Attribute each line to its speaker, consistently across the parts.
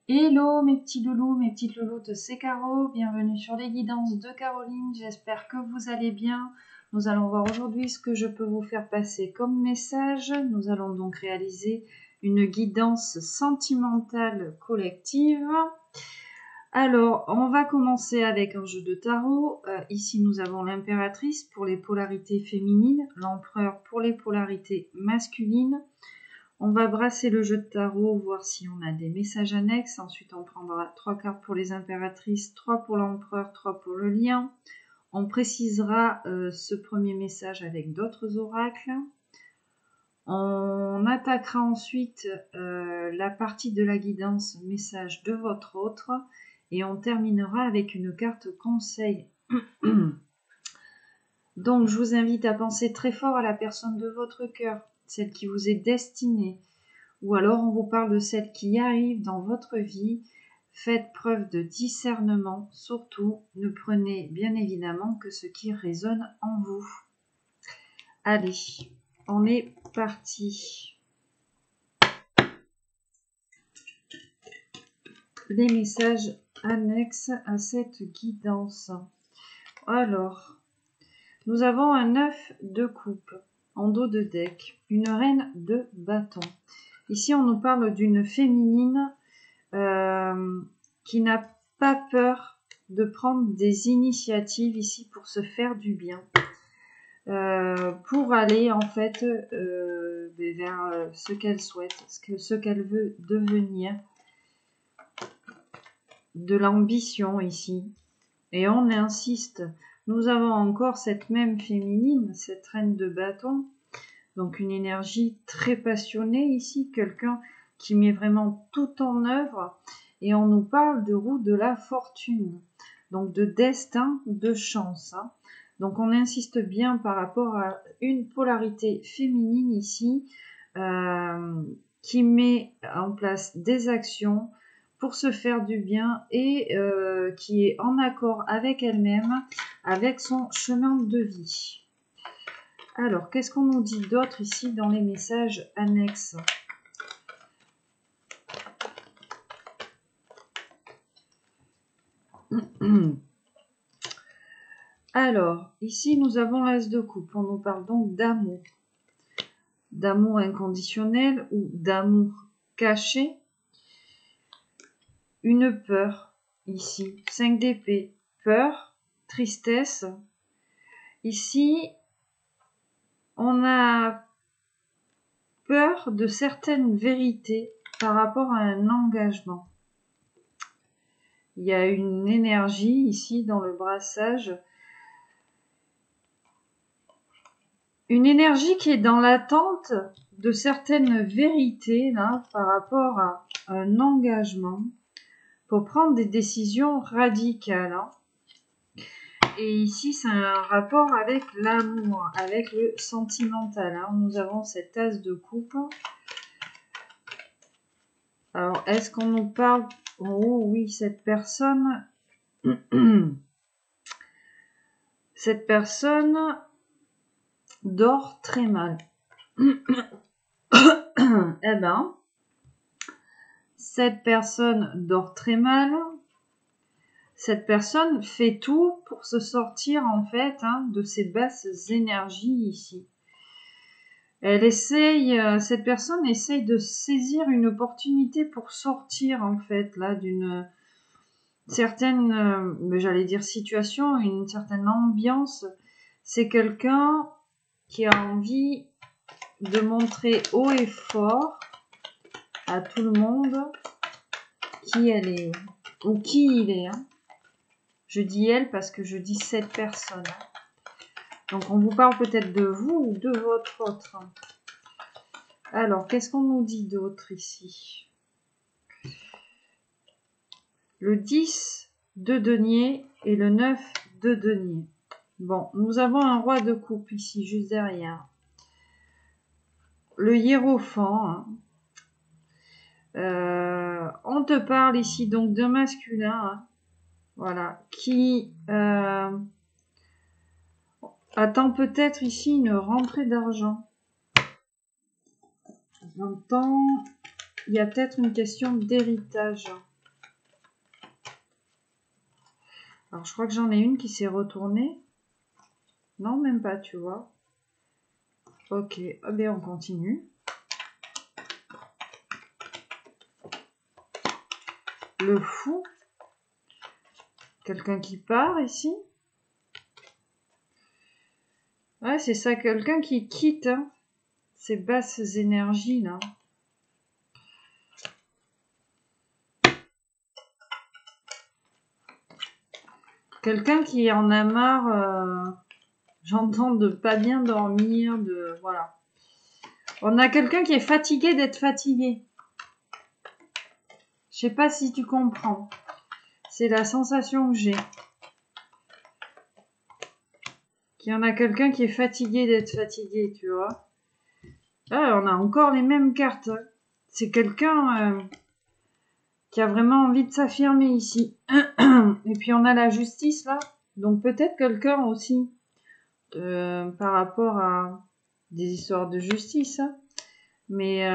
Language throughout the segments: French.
Speaker 1: Hello mes petits loulous, mes petites louloutes, c'est Caro, bienvenue sur les guidances de Caroline, j'espère que vous allez bien. Nous allons voir aujourd'hui ce que je peux vous faire passer comme message. Nous allons donc réaliser une guidance sentimentale collective. Alors, on va commencer avec un jeu de tarot. Ici, nous avons l'impératrice pour les polarités féminines, l'empereur pour les polarités masculines. On va brasser le jeu de tarot, voir si on a des messages annexes. Ensuite, on prendra 3 cartes pour les impératrices, 3 pour l'empereur, 3 pour le lien. On précisera ce premier message avec d'autres oracles. On attaquera ensuite la partie de la guidance message de votre autre. Et on terminera avec une carte conseil. Donc, je vous invite à penser très fort à la personne de votre cœur, celle qui vous est destinée. Ou alors on vous parle de celle qui arrive dans votre vie. Faites preuve de discernement. Surtout, ne prenez bien évidemment que ce qui résonne en vous. Allez, on est parti. Les messages annexes à cette guidance. Alors, nous avons un 9 de coupe en dos de deck, une reine de bâton. Ici, on nous parle d'une féminine qui n'a pas peur de prendre des initiatives ici pour se faire du bien, pour aller en fait vers ce qu'elle souhaite, ce qu'elle veut devenir, de l'ambition ici. Et on insiste, nous avons encore cette même féminine, cette reine de bâton, donc une énergie très passionnée ici, quelqu'un qui met vraiment tout en œuvre. Et on nous parle de roue de la fortune, donc de destin, de chance. Donc on insiste bien par rapport à une polarité féminine ici, qui met en place des actions pour se faire du bien et qui est en accord avec elle-même, avec son chemin de vie. Alors, qu'est-ce qu'on nous dit d'autre ici dans les messages annexes ? Alors, ici, nous avons l'as de coupe. On nous parle donc d'amour. D'amour inconditionnel ou d'amour caché. Une peur, ici. 5 d'épée. Peur, tristesse. Ici, on a peur de certaines vérités par rapport à un engagement. Il y a une énergie ici dans le brassage. Une énergie qui est dans l'attente de certaines vérités là, par rapport à un engagement pour prendre des décisions radicales. Hein. Et ici, c'est un rapport avec l'amour, avec le sentimental. Hein. Nous avons cette as de coupe. Alors, est-ce qu'on nous parle... Oh oui, cette personne... cette personne dort très mal. Eh ben, cette personne dort très mal. Cette personne fait tout pour se sortir en fait de ces basses énergies ici. Cette personne essaye de saisir une opportunité pour sortir en fait là d'une certaine, j'allais dire situation, une certaine ambiance. C'est quelqu'un qui a envie de montrer haut et fort à tout le monde qui elle est ou qui il est. Hein. Je dis elle parce que je dis cette personne. Donc on vous parle peut-être de vous ou de votre autre. Alors, qu'est-ce qu'on nous dit d'autre ici ? Le 10 de denier et le 9 de denier. Bon, nous avons un roi de coupe ici, juste derrière. Le hiérophant. Hein. On te parle ici donc de masculin. Hein. Voilà, qui attend peut-être ici une rentrée d'argent. J'entends, il y a peut-être une question d'héritage. Alors, je crois que j'en ai une qui s'est retournée. Non, même pas, tu vois. Ok, eh bien, on continue. Le fou. Quelqu'un qui part ici. Ouais, c'est ça, quelqu'un qui quitte hein, ces basses énergies là. Quelqu'un qui en a marre, j'entends, de pas bien dormir, de voilà. On a quelqu'un qui est fatigué d'être fatigué. Je sais pas si tu comprends. C'est la sensation que j'ai. Qu'il y en a quelqu'un qui est fatigué d'être fatigué, tu vois. Là, on a encore les mêmes cartes. C'est quelqu'un qui a vraiment envie de s'affirmer ici. Et puis on a la justice là. Donc peut-être quelqu'un aussi par rapport à des histoires de justice. Hein. Mais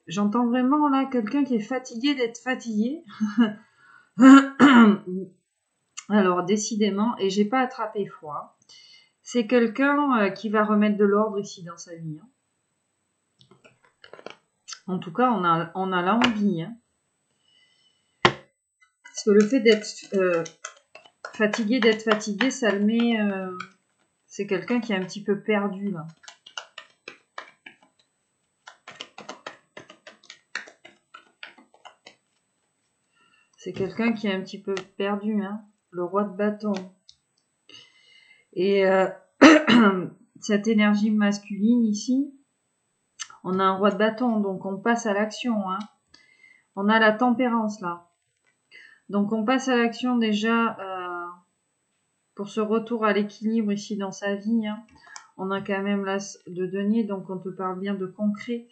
Speaker 1: j'entends vraiment là quelqu'un qui est fatigué d'être fatigué. Alors décidément, et j'ai pas attrapé froid, c'est quelqu'un qui va remettre de l'ordre ici dans sa vie. Hein. En tout cas, on a l'envie. Hein. Parce que le fait d'être fatigué, ça le met... c'est quelqu'un qui est un petit peu perdu là. C'est quelqu'un qui est un petit peu perdu, hein. Le roi de bâton. Et cette énergie masculine ici, on a un roi de bâton, donc on passe à l'action. Hein. On a la tempérance là. Donc on passe à l'action déjà pour ce retour à l'équilibre ici dans sa vie. Hein. On a quand même l'as de denier, donc on te parle bien de concret.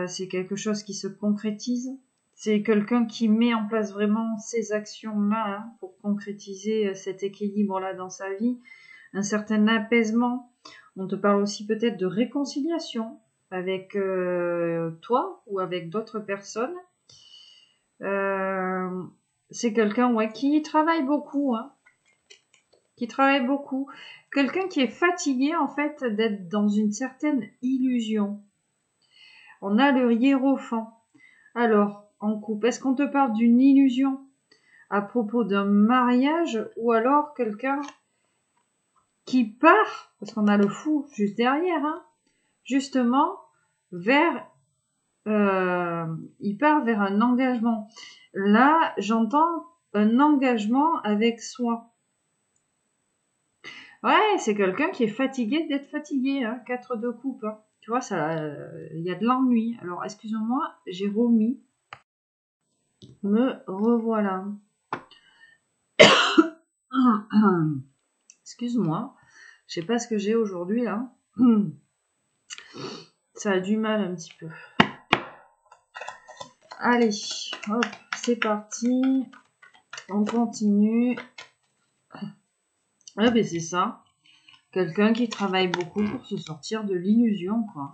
Speaker 1: C'est quelque chose qui se concrétise. C'est quelqu'un qui met en place vraiment ces actions-là hein, pour concrétiser cet équilibre-là dans sa vie. Un certain apaisement. On te parle aussi peut-être de réconciliation avec toi ou avec d'autres personnes. C'est quelqu'un ouais, qui travaille beaucoup. Hein, qui travaille beaucoup. Quelqu'un qui est fatigué en fait d'être dans une certaine illusion. On a le hiérophant. Alors, en couple, est-ce qu'on te parle d'une illusion à propos d'un mariage ou alors quelqu'un qui part, parce qu'on a le fou juste derrière, hein, justement, vers... il part vers un engagement. Là, j'entends un engagement avec soi. Ouais, c'est quelqu'un qui est fatigué d'être fatigué, hein, 4 de coupe. Hein. Tu vois, ça, y a de l'ennui. Alors, excuse-moi, j'ai remis. Me revoilà. Excuse-moi, je sais pas ce que j'ai aujourd'hui là. Ça a du mal un petit peu. Allez, hop, c'est parti. On continue. Ah ben c'est ça. Quelqu'un qui travaille beaucoup pour se sortir de l'illusion, quoi.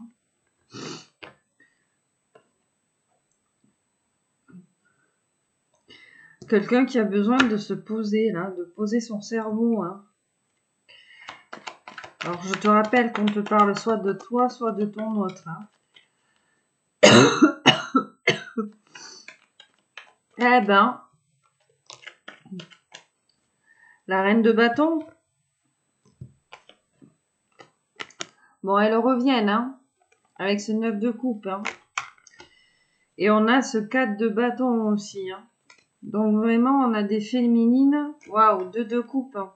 Speaker 1: Quelqu'un qui a besoin de se poser, là, de poser son cerveau, hein. Alors, je te rappelle qu'on te parle soit de toi, soit de ton autre, hein. Eh ben, la reine de bâton. Bon, elles reviennent, hein, avec ce 9 de coupe, hein. Et on a ce 4 de bâton aussi, hein. Donc vraiment, on a des féminines, waouh, 2 de coupe, hein,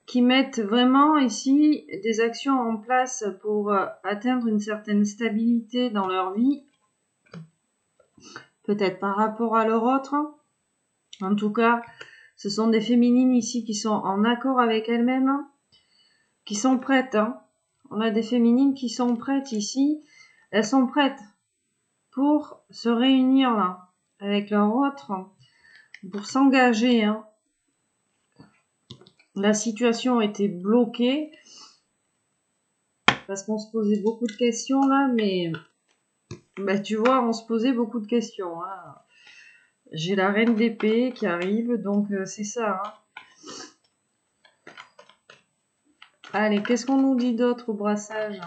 Speaker 1: qui mettent vraiment ici des actions en place pour atteindre une certaine stabilité dans leur vie, peut-être par rapport à leur autre. En tout cas, ce sont des féminines ici qui sont en accord avec elles-mêmes, hein, qui sont prêtes. Hein. On a des féminines qui sont prêtes ici, elles sont prêtes pour se réunir là avec leur autre, pour s'engager. Hein. La situation était bloquée parce qu'on se posait beaucoup de questions là, mais bah, tu vois, on se posait beaucoup de questions. Hein. J'ai la reine d'épée qui arrive, donc c'est ça. Hein. Allez, qu'est-ce qu'on nous dit d'autre au brassage?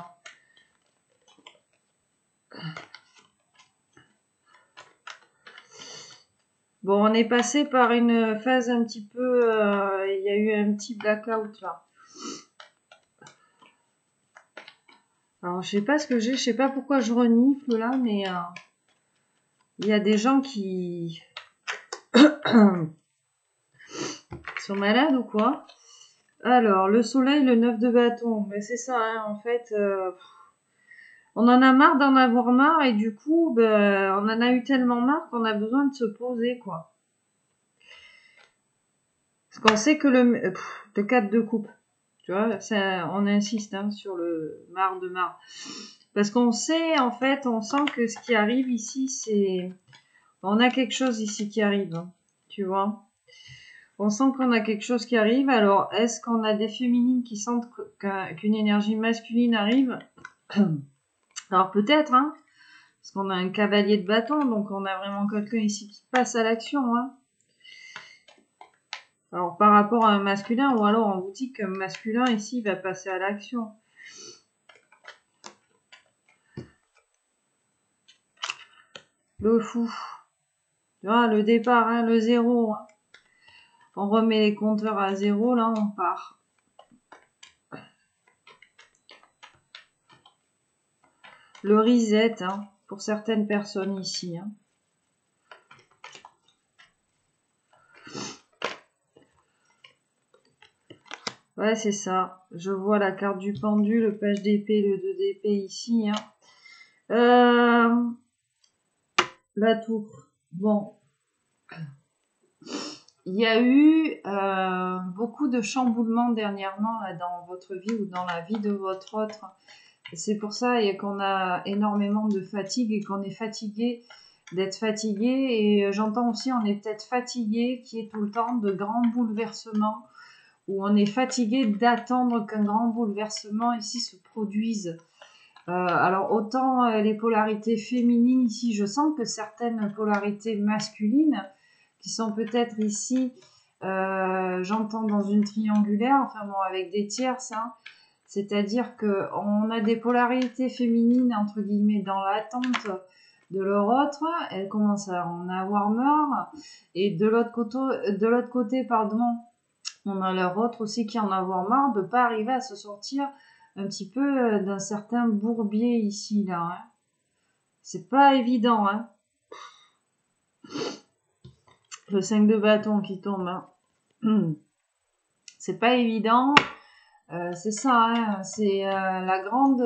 Speaker 1: Bon, on est passé par une phase un petit peu... il y a eu un petit blackout là. Alors, je sais pas ce que j'ai, je sais pas pourquoi je renifle là, mais il y a des gens qui sont malades ou quoi? Alors, le soleil, le 9 de bâton, mais c'est ça, hein, en fait, on en a marre d'en avoir marre et du coup, ben, on en a eu tellement marre qu'on a besoin de se poser, quoi. Parce qu'on sait que le 4 de coupe, tu vois, ça, on insiste hein, sur le marre de marre. Parce qu'on sait, en fait, on sent que ce qui arrive ici, c'est... On a quelque chose ici qui arrive, hein, tu vois. On sent qu'on a quelque chose qui arrive. Alors, est-ce qu'on a des féminines qui sentent qu'une énergie masculine arrive? Alors, peut-être, hein. Parce qu'on a un cavalier de bâton, donc on a vraiment quelqu'un ici qui passe à l'action, hein. Alors, par rapport à un masculin, ou alors on vous dit qu'un masculin ici va passer à l'action. Le fou. Tu vois, le départ, hein, le zéro. Hein. On remet les compteurs à zéro, là, on part. Le reset, hein, pour certaines personnes ici. Hein. Ouais, c'est ça. Je vois la carte du pendu, le page d'épée, le 2 d'épée ici. Hein. La tour. Bon. Il y a eu beaucoup de chamboulements dernièrement là, dans votre vie ou dans la vie de votre autre. C'est pour ça qu'on a énormément de fatigue et qu'on est fatigué d'être fatigué. Et j'entends aussi on est peut-être fatigué qui est tout le temps de grands bouleversements où on est fatigué d'attendre qu'un grand bouleversement ici se produise. Alors autant les polarités féminines ici, je sens que certaines polarités masculines qui sont peut-être ici, j'entends dans une triangulaire, enfin bon avec des tierces, hein, c'est-à-dire que on a des polarités féminines entre guillemets dans l'attente de leur autre, elles commencent à en avoir marre, et de l'autre côté, pardon, on a leur autre aussi qui en a avoir marre de pas arriver à se sortir un petit peu d'un certain bourbier ici là. Hein. C'est pas évident, hein. Le 5 de bâton qui tombe. Hein. C'est pas évident. C'est ça, hein. C'est la grande.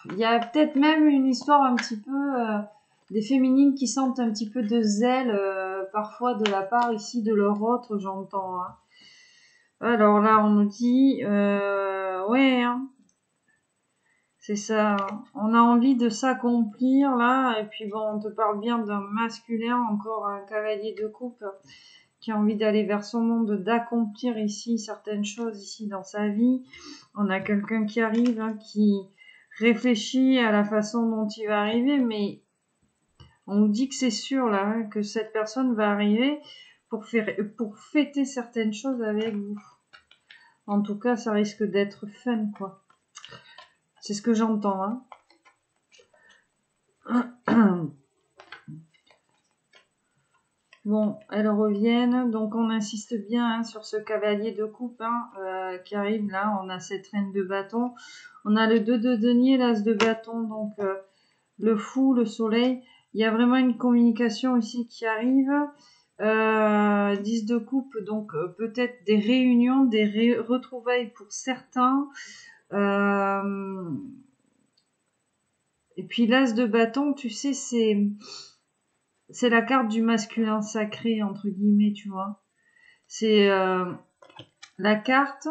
Speaker 1: Il y a peut-être même une histoire un petit peu des féminines qui sentent un petit peu de zèle parfois de la part ici de leur autre, j'entends. Hein. Alors là, on nous dit, ouais, hein, c'est ça. On a envie de s'accomplir là, et puis bon, on te parle bien d'un masculin, encore un cavalier de coupe qui a envie d'aller vers son monde, d'accomplir ici certaines choses ici dans sa vie. On a quelqu'un qui arrive, hein, qui réfléchit à la façon dont il va arriver, mais on nous dit que c'est sûr là, hein, que cette personne va arriver pour fêter certaines choses avec vous. En tout cas, ça risque d'être fun, quoi. C'est ce que j'entends, hein. Bon, elles reviennent, donc on insiste bien hein, sur ce cavalier de coupe hein, qui arrive là. On a cette reine de bâton, on a le 2 de denier, l'as de bâton, donc le fou, le soleil. Il y a vraiment une communication ici qui arrive. 10 de coupe, donc peut-être des réunions, des retrouvailles pour certains. Et puis l'as de bâton, tu sais, c'est la carte du masculin sacré, entre guillemets, tu vois. C'est la carte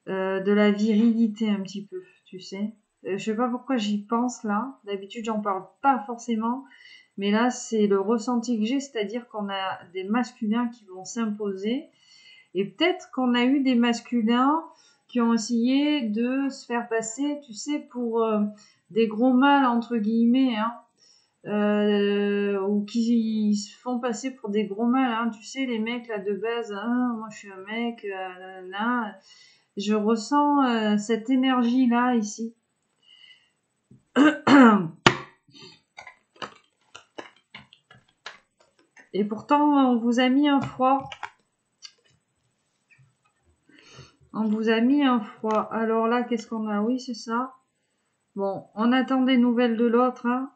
Speaker 1: de la virilité un petit peu, tu sais. Je sais pas pourquoi j'y pense là. D'habitude, j'en parle pas forcément. Mais là, c'est le ressenti que j'ai, c'est-à-dire qu'on a des masculins qui vont s'imposer. Et peut-être qu'on a eu des masculins qui ont essayé de se faire passer, tu sais, pour des gros mâles, entre guillemets, hein. ou qui se font passer pour des gros mâles, hein. Tu sais, les mecs là de base, hein, moi je suis un mec, là, je ressens cette énergie là ici. Et pourtant, on vous a mis un froid. On vous a mis un froid. Alors là, qu'est-ce qu'on a? Oui, c'est ça. Bon, on attend des nouvelles de l'autre, hein.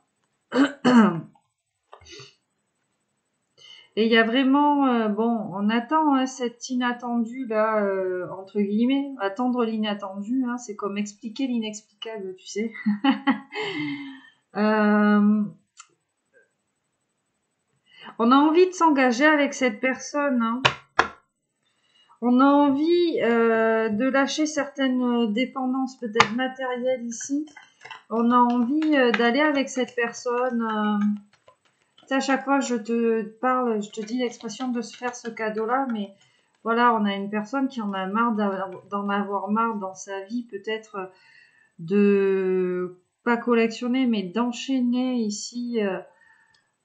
Speaker 1: Et il y a vraiment, bon, on attend hein, cet inattendu là, entre guillemets, attendre l'inattendu, hein, c'est comme expliquer l'inexplicable, tu sais. On a envie de s'engager avec cette personne, hein. On a envie de lâcher certaines dépendances peut-être matérielles ici. On a envie d'aller avec cette personne. Tu sais, à chaque fois que je te parle, je te dis l'expression de se faire ce cadeau-là, mais voilà, on a une personne qui en a marre d'en avoir marre dans sa vie, peut-être de pas collectionner, mais d'enchaîner ici.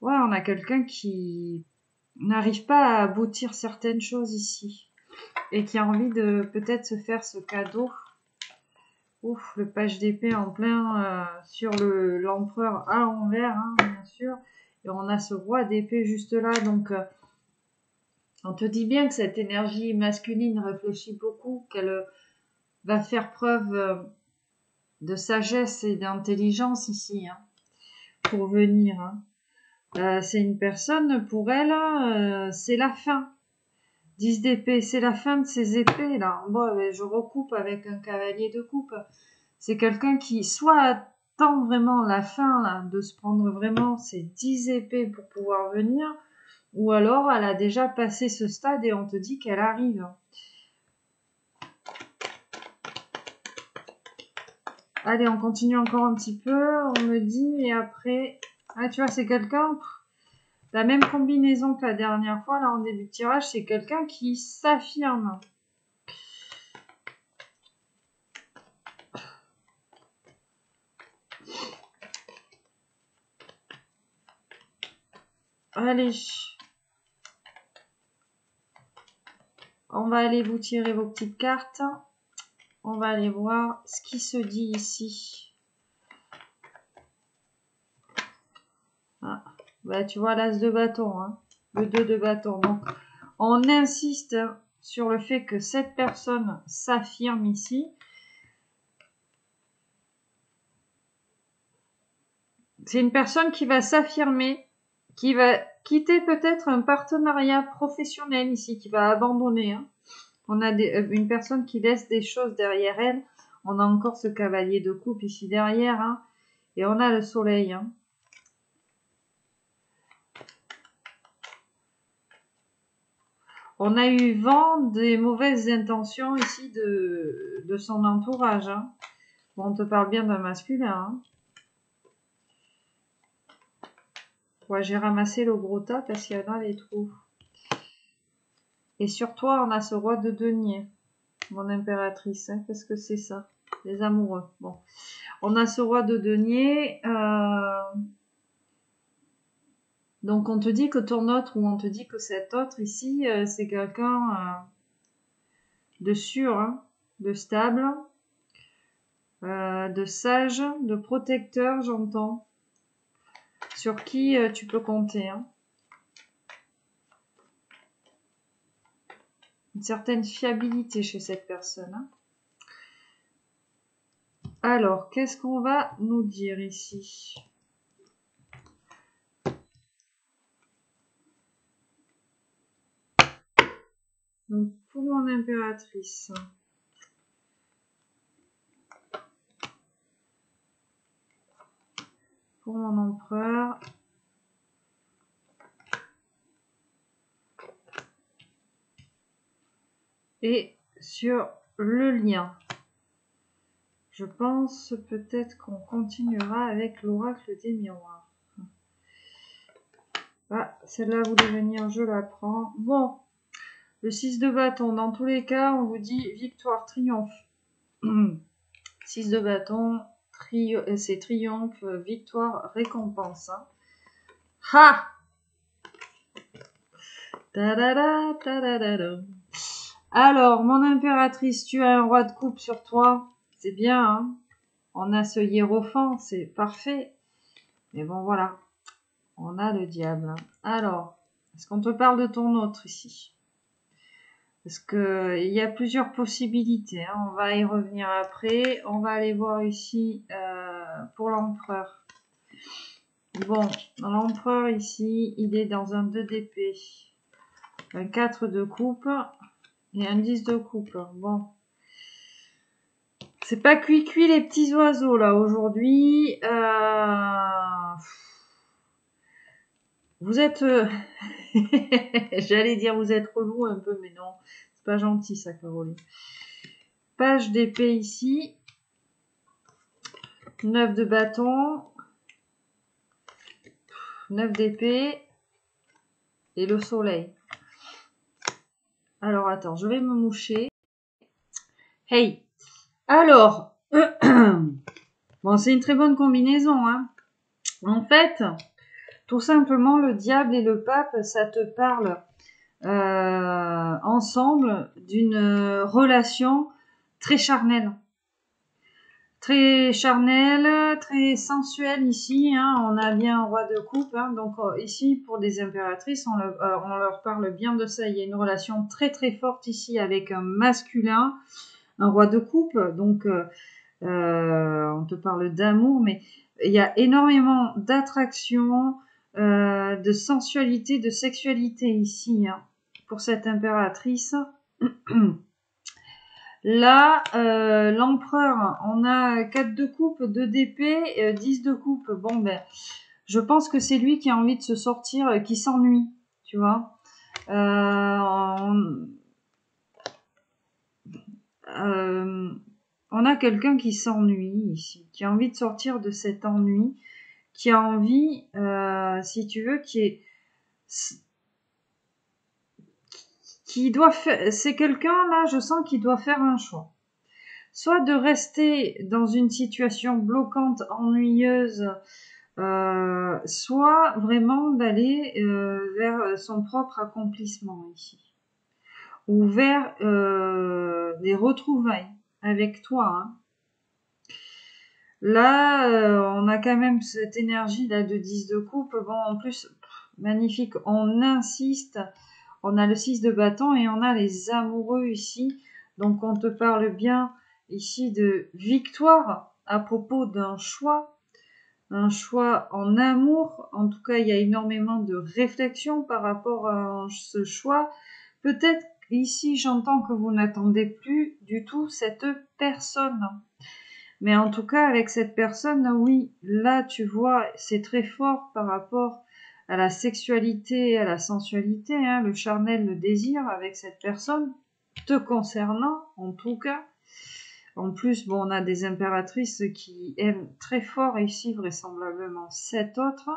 Speaker 1: Ouais, on a quelqu'un qui n'arrive pas à aboutir certaines choses ici et qui a envie de peut-être se faire ce cadeau. Ouf, le page d'épée en plein sur l'empereur à l'envers, hein, bien sûr. Et on a ce roi d'épée juste là, donc on te dit bien que cette énergie masculine réfléchit beaucoup, qu'elle va faire preuve de sagesse et d'intelligence ici, hein, pour venir. Hein. C'est une personne, pour elle, c'est la fin. 10 d'épée, c'est la fin de ses épées, là. Bon, je recoupe avec un cavalier de coupe. C'est quelqu'un qui soit attend vraiment la fin, là, de se prendre vraiment ses 10 épées pour pouvoir venir, ou alors elle a déjà passé ce stade et on te dit qu'elle arrive. Allez, on continue encore un petit peu, on me dit, et après... Ah, tu vois, c'est quelqu'un... La même combinaison que la dernière fois, là, en début de tirage, c'est quelqu'un qui s'affirme. Allez. On va aller vous tirer vos petites cartes. On va aller voir ce qui se dit ici. Ah, bah, tu vois l'as de bâton, hein, le 2 de bâton. Donc, on insiste sur le fait que cette personne s'affirme ici. C'est une personne qui va s'affirmer, qui va quitter peut-être un partenariat professionnel ici, qui va abandonner. Hein. On a une personne qui laisse des choses derrière elle. On a encore ce cavalier de coupe ici derrière. Hein, et on a le soleil. Hein. On a eu vent des mauvaises intentions ici de son entourage. Hein. Bon, on te parle bien d'un masculin. Hein. Ouais, j'ai ramassé le gros tas parce qu'il y en a les trous. Et sur toi, on a ce roi de denier, mon impératrice. Hein. Qu'est-ce que c'est ça? Les amoureux. Bon. On a ce roi de denier. Donc, on te dit que ton autre, ou on te dit que cet autre ici, c'est quelqu'un de sûr, hein, de stable, de sage, de protecteur, j'entends. Sur qui tu peux compter. Hein. Une certaine fiabilité chez cette personne. Hein. Alors, qu'est-ce qu'on va nous dire ici? Donc, pour mon impératrice, pour mon empereur, et sur le lien. Je pense peut-être qu'on continuera avec l'oracle des miroirs. Ah, celle-là voulait venir, je la prends. Bon, le 6 de bâton, dans tous les cas, on vous dit victoire, triomphe. 6 de bâton, c'est triomphe, victoire, récompense. Hein. Ha! Ta-da-da, ta-da-da-da. Alors, mon impératrice, tu as un roi de coupe sur toi. C'est bien, hein? On a ce hiérophant, c'est parfait. Mais bon, voilà. On a le diable. Alors, est-ce qu'on te parle de ton autre ici? Parce que il y a plusieurs possibilités, hein. On va y revenir après. On va aller voir ici pour l'empereur. Bon, l'empereur ici, il est dans un 2 d'épée. Un 4 de coupe et un 10 de coupe. Bon. C'est pas cuit les petits oiseaux là aujourd'hui. Vous êtes... J'allais dire vous êtes relou un peu, mais non. C'est pas gentil ça, Caroline. Page d'épée ici. 9 de bâton. 9 d'épée. Et le soleil. Alors attends, je vais me moucher. Hey. Alors. Bon, c'est une très bonne combinaison, hein. En fait, tout simplement, le diable et le pape, ça te parle ensemble d'une relation très charnelle. Très charnelle, très sensuelle ici. Hein. On a bien un roi de coupe. Hein. Donc ici, pour des impératrices, on leur parle bien de ça. Il y a une relation très très forte ici avec un masculin, un roi de coupe. Donc on te parle d'amour, mais il y a énormément d'attraction, de sensualité, de sexualité ici, hein, pour cette impératrice. Là, l'empereur, on a 4 de coupe, 2 d'épée, 10 de coupe. Bon, ben, je pense que c'est lui qui a envie de se sortir, qui s'ennuie, tu vois. On a quelqu'un qui s'ennuie ici, qui a envie de sortir de cet ennui, qui a envie, si tu veux, qui doit faire, c'est quelqu'un là, je sens qu'il doit faire un choix. Soit de rester dans une situation bloquante, ennuyeuse, soit vraiment d'aller vers son propre accomplissement ici, ou vers des retrouvailles avec toi, hein. Là, on a quand même cette énergie là de 10 de coupe. Bon, en plus, magnifique, on insiste. On a le 6 de bâton et on a les amoureux ici. Donc, on te parle bien ici de victoire à propos d'un choix. Un choix en amour. En tout cas, il y a énormément de réflexion par rapport à ce choix. Peut-être ici, j'entends que vous n'attendez plus du tout cette personne. Mais en tout cas, avec cette personne, oui, là, tu vois, c'est très fort par rapport à la sexualité, à la sensualité, hein, le charnel, le désir avec cette personne, te concernant, en tout cas. En plus, bon, on a des impératrices qui aiment très fort ici, vraisemblablement, cet autre.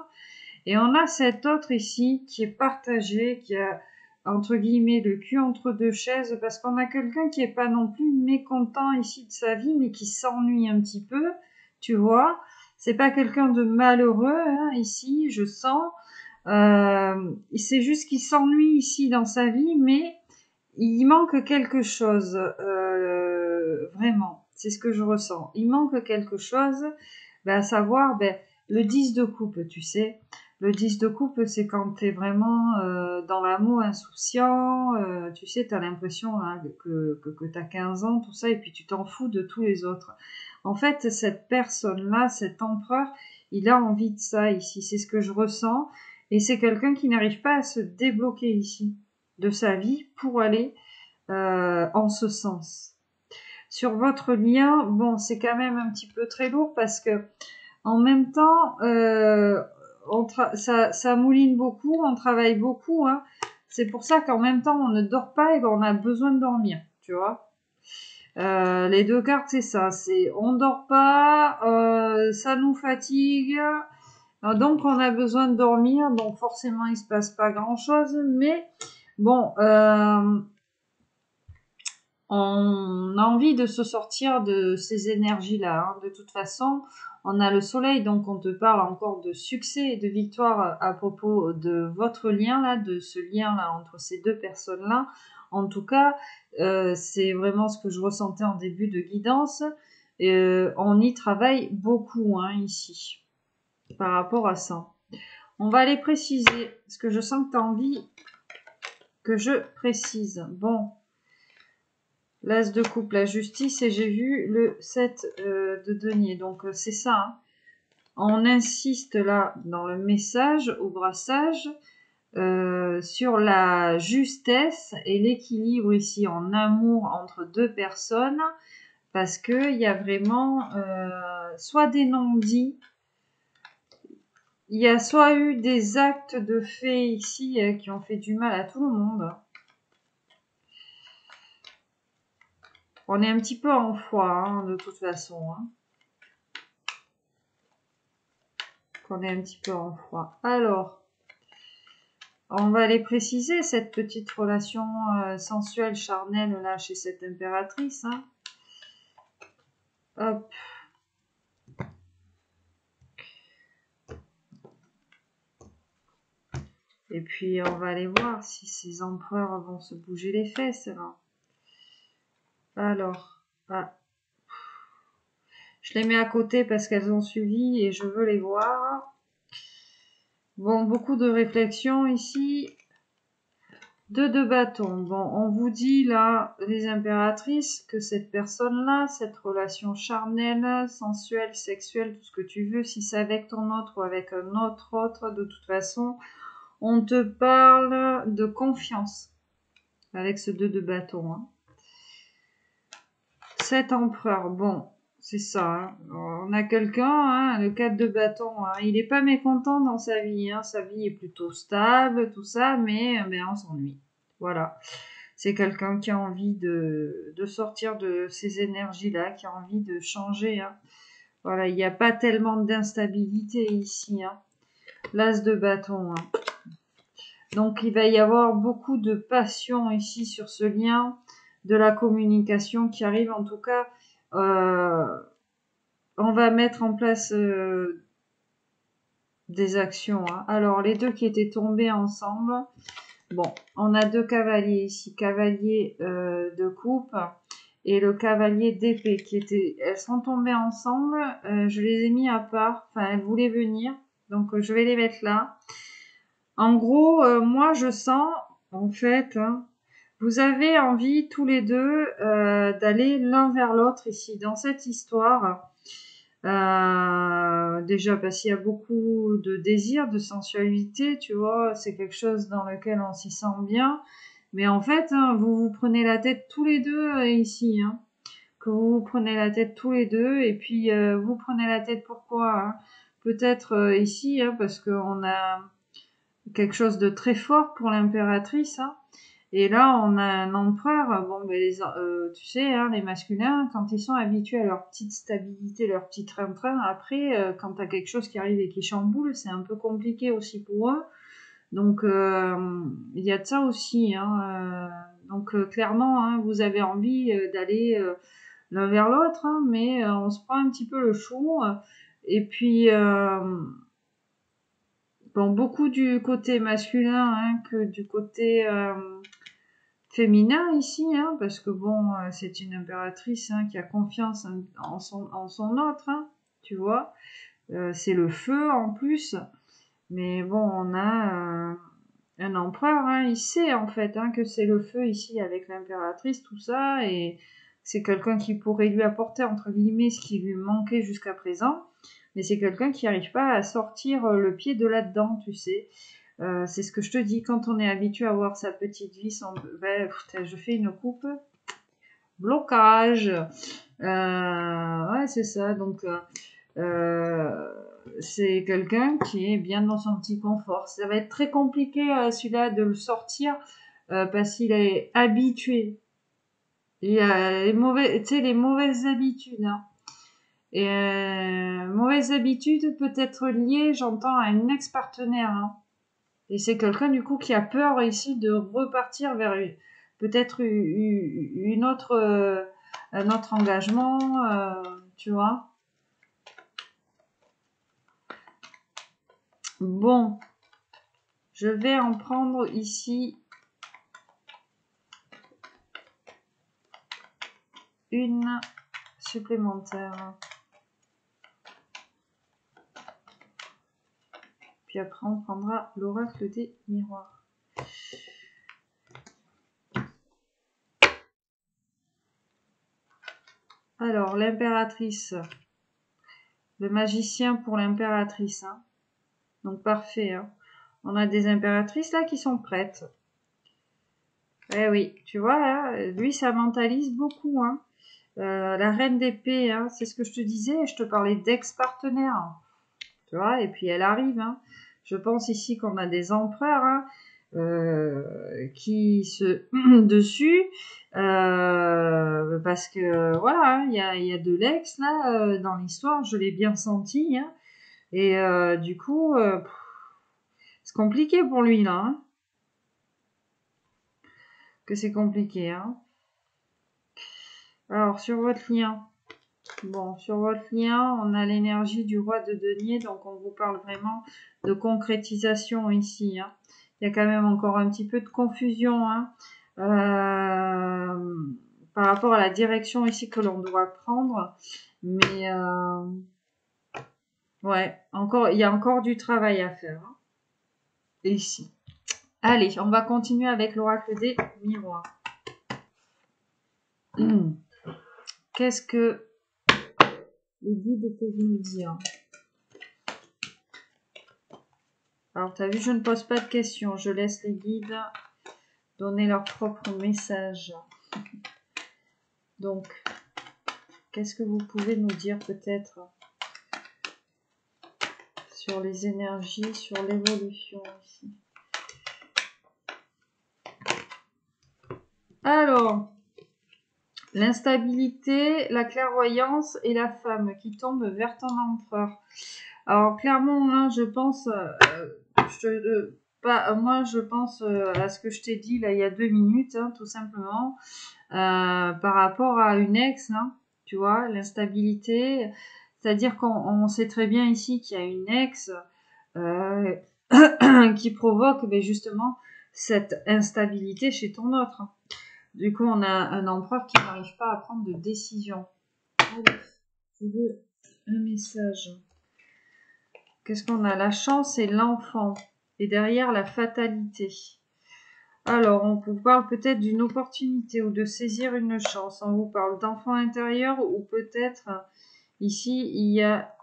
Speaker 1: Et on a cet autre ici qui est partagé, qui a entre guillemets le cul entre deux chaises, parce qu'on a quelqu'un qui est pas non plus mécontent ici de sa vie, mais qui s'ennuie un petit peu, tu vois. C'est pas quelqu'un de malheureux, hein, ici, je sens. C'est juste qu'il s'ennuie ici dans sa vie, mais il manque quelque chose, vraiment. C'est ce que je ressens. Il manque quelque chose, à savoir, le 10 de coupe, tu sais. Le 10 de coupe, c'est quand tu es vraiment dans l'amour insouciant, tu sais, tu as l'impression hein, que tu as 15 ans, tout ça, et puis tu t'en fous de tous les autres. En fait, cette personne-là, cet empereur, il a envie de ça ici, c'est ce que je ressens, et c'est quelqu'un qui n'arrive pas à se débloquer ici de sa vie pour aller en ce sens. Sur votre lien, bon, c'est quand même un petit peu très lourd parce que en même temps, ça mouline beaucoup, on travaille beaucoup. Hein. C'est pour ça qu'en même temps, on ne dort pas et qu'on a besoin de dormir, tu vois. Les deux cartes, c'est ça. C'est on dort pas, ça nous fatigue, donc on a besoin de dormir. Donc forcément, il se passe pas grand-chose, mais bon, on a envie de se sortir de ces énergies-là. Hein. De toute façon, On a le soleil, donc on te parle encore de succès et de victoire à propos de votre lien là, de ce lien là entre ces deux personnes là. En tout cas, c'est vraiment ce que je ressentais en début de guidance. On y travaille beaucoup hein, ici par rapport à ça. On va aller préciser, parce que je sens que tu as envie que je précise. Bon, l'as de coupe, la justice, et j'ai vu le 7 de denier. Donc, c'est ça. Hein. On insiste là, dans le message, au brassage, sur la justesse et l'équilibre ici en amour entre deux personnes, parce qu'il y a vraiment soit des non-dits, il y a soit eu des actes de fait ici qui ont fait du mal à tout le monde. On est un petit peu en foi, hein, de toute façon. Hein. On est un petit peu en foi. Alors, on va aller préciser cette petite relation sensuelle, charnelle, là, chez cette impératrice. Hein. Hop. Et puis, on va aller voir si ces empereurs vont se bouger les fesses, là. Alors, ah. Je les mets à côté parce qu'elles ont suivi et je veux les voir. Bon, beaucoup de réflexion ici. Deux bâtons. Bon, on vous dit là, les impératrices, que cette personne-là, cette relation charnelle, sensuelle, sexuelle, tout ce que tu veux, si c'est avec ton autre ou avec un autre, de toute façon, on te parle de confiance avec ce deux de bâtons. Hein. Cet empereur, bon, c'est ça. Hein. On a quelqu'un, hein, le 4 de bâton, hein, il n'est pas mécontent dans sa vie. Hein, sa vie est plutôt stable, tout ça, mais on s'ennuie. Voilà. C'est quelqu'un qui a envie de sortir de ces énergies-là, qui a envie de changer. Hein. Voilà, il n'y a pas tellement d'instabilité ici. Hein. L'as de bâton. Hein. Donc, il va y avoir beaucoup de passion ici sur ce lien, de la communication qui arrive. En tout cas, on va mettre en place des actions. Hein. Alors, les deux qui étaient tombés ensemble... Bon, on a deux cavaliers ici, cavalier de coupe et le cavalier d'épée qui étaient, elles sont tombées ensemble, je les ai mis à part, enfin elles voulaient venir, donc je vais les mettre là. En gros, moi je sens, en fait, hein, vous avez envie tous les deux d'aller l'un vers l'autre ici, dans cette histoire. Déjà parce qu'il y a beaucoup de désir, de sensualité, tu vois, c'est quelque chose dans lequel on s'y sent bien. Mais en fait, hein, vous vous prenez la tête tous les deux ici, hein, que vous vous prenez la tête tous les deux, et puis vous prenez la tête pourquoi hein. Peut-être ici, hein, parce qu'on a quelque chose de très fort pour l'impératrice, hein. Et là, on a un empereur, bon, ben tu sais, hein, les masculins, quand ils sont habitués à leur petite stabilité, leur petit train-train, après, quand t'as quelque chose qui arrive et qui chamboule, c'est un peu compliqué aussi pour eux. Donc, il y a de ça aussi. Hein, donc, clairement, hein, vous avez envie d'aller l'un vers l'autre, hein, mais on se prend un petit peu le chou. Et puis, bon, beaucoup du côté masculin hein, que du côté... féminin ici, hein, parce que bon, c'est une impératrice hein, qui a confiance en son autre, hein, tu vois. C'est le feu en plus, mais bon, on a un empereur, hein, il sait en fait hein, que c'est le feu ici avec l'impératrice, tout ça, et c'est quelqu'un qui pourrait lui apporter entre guillemets ce qui lui manquait jusqu'à présent, mais c'est quelqu'un qui n'arrive pas à sortir le pied de là-dedans, tu sais. C'est ce que je te dis, quand on est habitué à voir sa petite vis, je fais une coupe, blocage. Ouais, c'est ça. Donc, c'est quelqu'un qui est bien dans son petit confort. Ça va être très compliqué, celui-là, de le sortir parce qu'il est habitué. Il a les mauvaises habitudes. Hein. Et mauvaises habitudes peut être liées, j'entends, à une ex-partenaire. Hein. Et c'est quelqu'un du coup qui a peur ici de repartir vers peut-être une autre, un autre engagement, tu vois. Bon, je vais en prendre ici une supplémentaire. Puis après, on prendra l'oracle des miroirs. Alors, l'impératrice. Le magicien pour l'impératrice. Hein. Donc, parfait. Hein. On a des impératrices là qui sont prêtes. Eh oui, tu vois, hein, lui, ça mentalise beaucoup. Hein. La reine d'épée, hein, c'est ce que je te disais. Je te parlais d'ex-partenaire. Tu vois, et puis elle arrive. Hein. Je pense ici qu'on a des empereurs hein, qui se dessus parce que voilà, il y a de l'ex là dans l'histoire, je l'ai bien senti. Hein, et du coup, c'est compliqué pour lui là. Hein, que c'est compliqué. Hein. Alors sur votre lien. Bon, sur votre lien, on a l'énergie du roi de denier, donc on vous parle vraiment de concrétisation ici. Hein. Il y a quand même encore un petit peu de confusion hein, par rapport à la direction ici que l'on doit prendre. Mais ouais, encore, il y a encore du travail à faire hein, ici. Allez, on va continuer avec l'oracle des miroirs. Qu'est-ce que les guides peuvent nous dire? Alors, tu as vu, je ne pose pas de questions. Je laisse les guides donner leur propre message. Donc, qu'est-ce que vous pouvez nous dire peut-être sur les énergies, sur l'évolution ici? Alors, l'instabilité, la clairvoyance et la femme qui tombe vers ton empereur. Alors, clairement, hein, je pense... moi, je pense à ce que je t'ai dit là il y a 2 minutes, hein, tout simplement, par rapport à une ex, hein, tu vois, l'instabilité, c'est-à-dire qu'on sait très bien ici qu'il y a une ex qui provoque ben, justement cette instabilité chez ton autre. Du coup, on a un empereur qui n'arrive pas à prendre de décision. Allez, je veux un message. Qu'est-ce qu'on a? La chance et l'enfant. Et derrière, la fatalité. Alors, on vous parle peut-être d'une opportunité ou de saisir une chance. On vous parle d'enfant intérieur ou peut-être, ici, il y a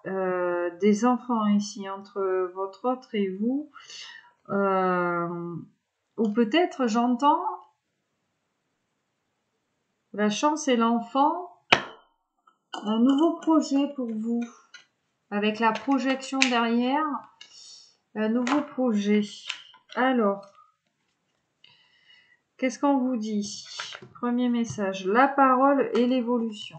Speaker 1: des enfants ici entre votre autre et vous. Ou peut-être, j'entends, la chance et l'enfant, un nouveau projet pour vous. Avec la projection derrière, un nouveau projet. Alors, qu'est-ce qu'on vous dit? Premier message, la parole et l'évolution.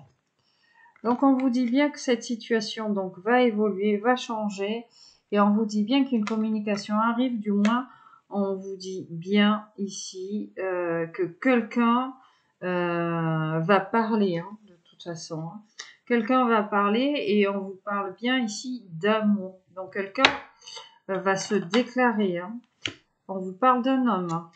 Speaker 1: Donc, on vous dit bien que cette situation donc, va évoluer, va changer. Et on vous dit bien qu'une communication arrive, du moins, on vous dit bien ici que quelqu'un va parler, hein, de toute façon. Hein. Quelqu'un va parler et on vous parle bien ici d'amour. Donc, quelqu'un va se déclarer. Hein. On vous parle d'un homme. Hein.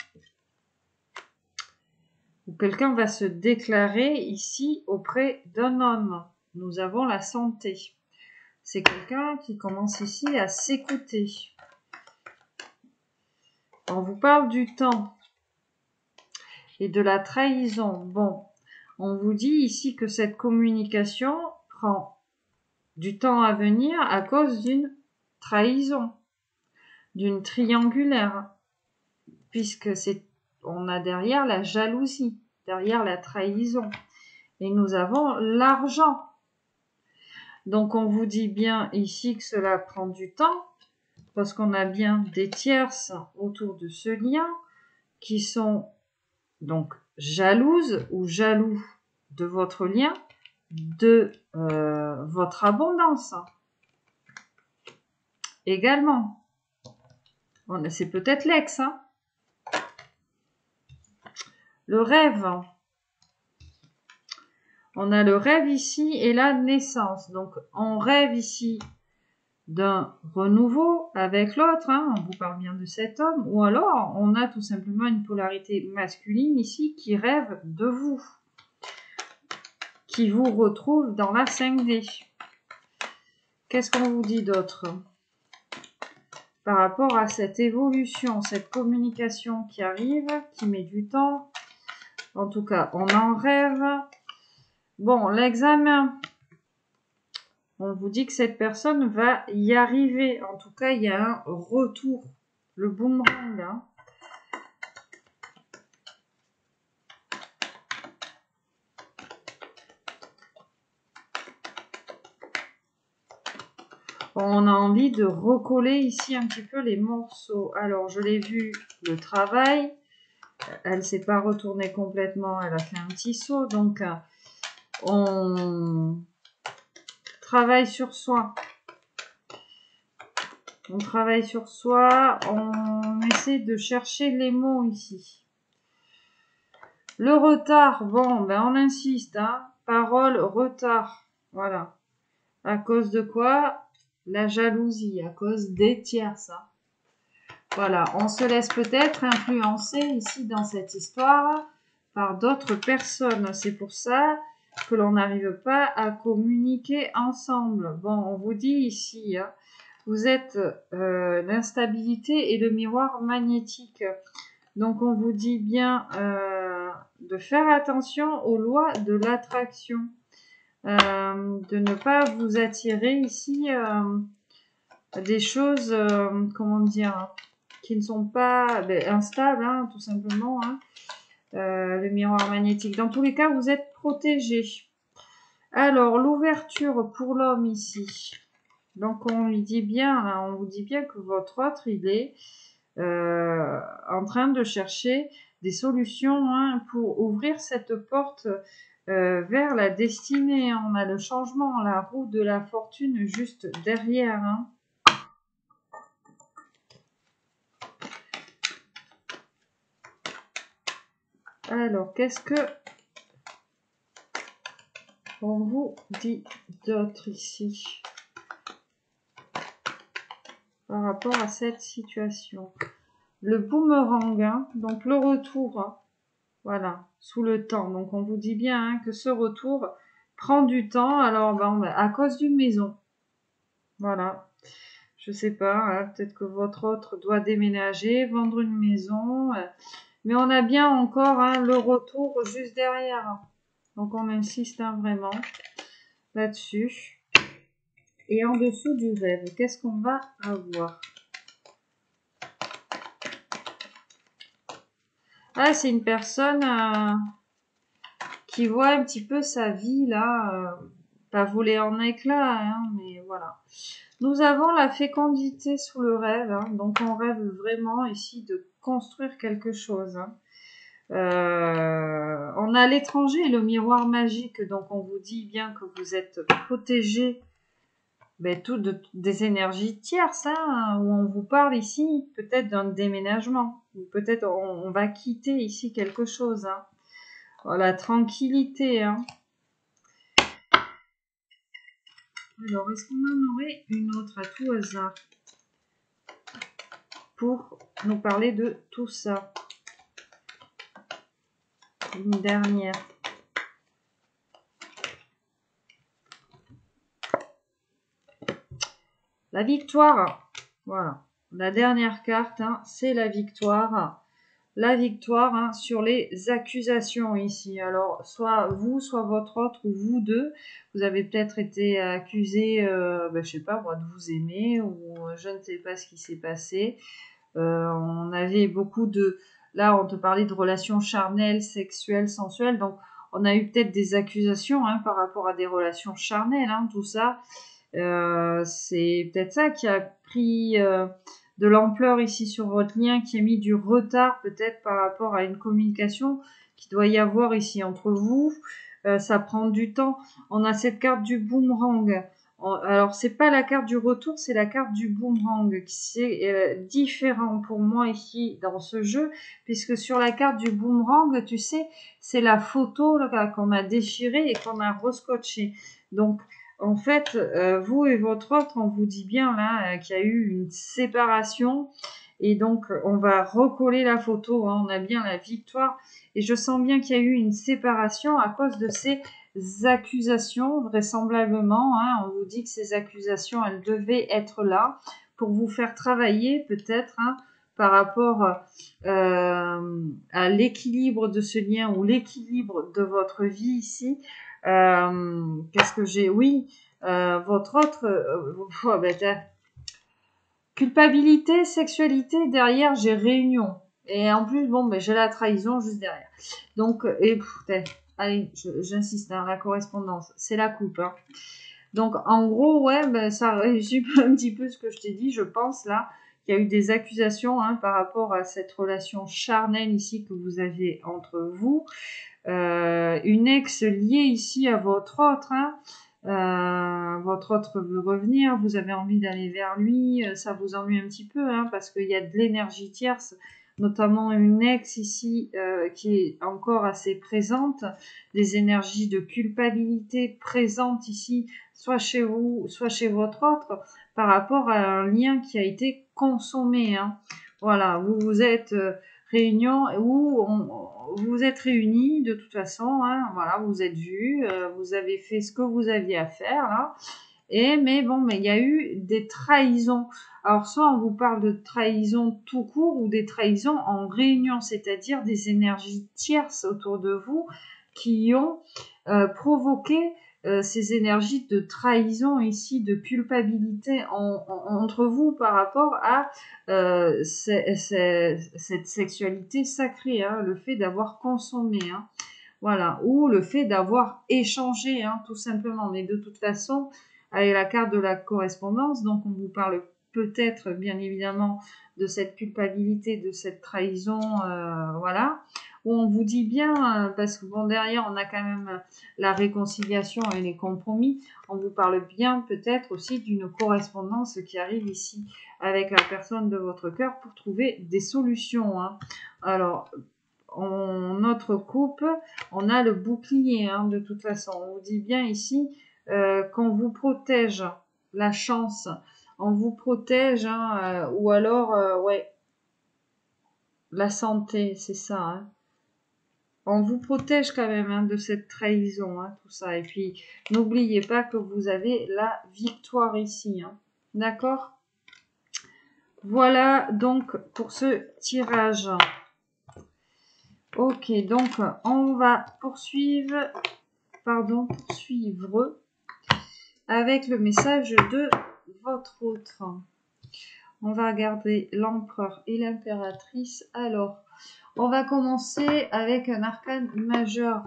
Speaker 1: Ou quelqu'un va se déclarer ici auprès d'un homme. Nous avons la santé. C'est quelqu'un qui commence ici à s'écouter. On vous parle du temps et de la trahison. Bon, on vous dit ici que cette communication prend du temps à venir à cause d'une trahison, d'une triangulaire, puisque on a derrière la jalousie, derrière la trahison. Et nous avons l'argent. Donc on vous dit bien ici que cela prend du temps, parce qu'on a bien des tierces autour de ce lien qui sont donc jalouses ou jaloux de votre lien, de votre abondance. Également. C'est peut-être l'ex. Hein. Le rêve. On a le rêve ici et la naissance. Donc on rêve ici d'un renouveau avec l'autre, hein, on vous parle bien de cet homme, ou alors on a tout simplement une polarité masculine ici qui rêve de vous, qui vous retrouve dans la 5D. Qu'est-ce qu'on vous dit d'autre par rapport à cette évolution, cette communication qui arrive, qui met du temps? En tout cas, on en rêve. Bon, l'examen, on vous dit que cette personne va y arriver. En tout cas, il y a un retour. Le boomerang, hein. On a envie de recoller ici un petit peu les morceaux. Alors, je l'ai vu, le travail. Elle ne s'est pas retournée complètement. Elle a fait un petit saut. Donc, on travaille sur soi. On travaille sur soi. On essaie de chercher les mots ici. Le retard, bon, ben on insiste. Hein. Parole, retard. Voilà. À cause de quoi? La jalousie, à cause des tierces. Hein. Voilà, on se laisse peut-être influencer ici dans cette histoire par d'autres personnes. C'est pour ça que l'on n'arrive pas à communiquer ensemble. Bon, on vous dit ici, hein, vous êtes l'instabilité et le miroir magnétique. Donc, on vous dit bien de faire attention aux lois de l'attraction. De ne pas vous attirer ici des choses, comment dire, qui ne sont pas instables, hein, tout simplement. Hein. Le miroir magnétique. Dans tous les cas, vous êtes protégé. Alors, l'ouverture pour l'homme ici. Donc, on lui dit bien, là, on vous dit bien que votre autre, il est en train de chercher des solutions hein, pour ouvrir cette porte vers la destinée. On a le changement, la roue de la fortune juste derrière. Hein. Alors, qu'est-ce que on vous dit d'autre ici par rapport à cette situation? Le boomerang, hein, donc le retour, hein, voilà, sous le temps. Donc, on vous dit bien hein, que ce retour prend du temps. Alors, ben, à cause d'une maison. Voilà. Je sais pas, hein, peut-être que votre autre doit déménager, vendre une maison. Mais on a bien encore hein, le retour juste derrière. Donc, on insiste hein, vraiment là-dessus. Et en dessous du rêve, qu'est-ce qu'on va avoir? Ah, c'est une personne qui voit un petit peu sa vie là, pas voler en éclats, hein, mais voilà. Nous avons la fécondité sous le rêve, hein, donc on rêve vraiment ici de construire quelque chose. Hein. On a l'étranger et le miroir magique, donc on vous dit bien que vous êtes protégé des énergies tierces, hein, où on vous parle ici peut-être d'un déménagement, ou peut-être on va quitter ici quelque chose. Hein. Oh, la tranquillité. Hein. Alors, est-ce qu'on en aurait une autre à tout hasard pour nous parler de tout ça? Une dernière. La victoire. Voilà. La dernière carte, hein, c'est la victoire. La victoire hein, sur les accusations ici. Alors, soit vous, soit votre autre, ou vous deux, vous avez peut-être été accusé, je sais pas moi, de vous aimer, ou je ne sais pas ce qui s'est passé. On avait beaucoup de... Là, on te parlait de relations charnelles, sexuelles, sensuelles. Donc, on a eu peut-être des accusations hein, par rapport à des relations charnelles, hein, tout ça. C'est peut-être ça qui a pris de l'ampleur ici sur votre lien, qui a mis du retard peut-être par rapport à une communication qui doit y avoir ici entre vous. Ça prend du temps. On a cette carte du boomerang. Alors, c'est pas la carte du retour, c'est la carte du boomerang. C'est différent pour moi ici dans ce jeu, puisque sur la carte du boomerang, tu sais, c'est la photo qu'on a déchirée et qu'on a rescotchée. Donc, en fait, vous et votre autre, on vous dit bien là qu'il y a eu une séparation. Et donc, on va recoller la photo. Hein, on a bien la victoire. Et je sens bien qu'il y a eu une séparation à cause de ces accusations, vraisemblablement. Hein, on vous dit que ces accusations, elles devaient être là pour vous faire travailler peut-être hein, par rapport à l'équilibre de ce lien ou l'équilibre de votre vie ici. Qu'est-ce que j'ai? Oui, votre autre... culpabilité, sexualité, derrière j'ai réunion. Et en plus, bon, j'ai la trahison juste derrière. Donc, allez, j'insiste, hein, la correspondance, c'est la coupe. Hein. Donc, en gros, ouais, ça résume un petit peu ce que je t'ai dit, je pense, là. Il y a eu des accusations hein, par rapport à cette relation charnelle ici que vous avez entre vous. Une ex liée ici à votre autre, hein. Votre autre veut revenir, vous avez envie d'aller vers lui, ça vous ennuie un petit peu, hein, parce qu'il y a de l'énergie tierce, notamment une ex ici qui est encore assez présente, des énergies de culpabilité présentes ici, soit chez vous, soit chez votre autre, par rapport à un lien qui a été consommé. Hein. Voilà, vous vous êtes réunion où vous vous êtes réunis de toute façon, hein, voilà, vous vous êtes vus, vous avez fait ce que vous aviez à faire là, mais il y a eu des trahisons. Alors soit on vous parle de trahisons tout court ou des trahisons en réunion, c'est-à-dire des énergies tierces autour de vous qui ont provoqué ces énergies de trahison ici, de culpabilité entre vous par rapport à cette sexualité sacrée, hein, le fait d'avoir consommé, hein, voilà, ou le fait d'avoir échangé, hein, tout simplement. Mais de toute façon, avec la carte de la correspondance, donc on vous parle peut-être bien évidemment de cette culpabilité, de cette trahison, voilà, où on vous dit bien, parce que bon derrière on a quand même la réconciliation et les compromis, on vous parle bien peut-être aussi d'une correspondance qui arrive ici avec la personne de votre cœur pour trouver des solutions. Hein. Alors, notre coupe, on a le bouclier, hein, de toute façon. On vous dit bien ici qu'on vous protège la chance, on vous protège, hein, ou alors, ouais, la santé, c'est ça. Hein. On vous protège quand même hein, de cette trahison, hein, tout ça. Et puis, n'oubliez pas que vous avez la victoire ici. Hein. D'accord ? Voilà donc pour ce tirage. Ok, donc on va poursuivre avec le message de votre autre. On va regarder l'empereur et l'impératrice. Alors, on va commencer avec un arcane majeur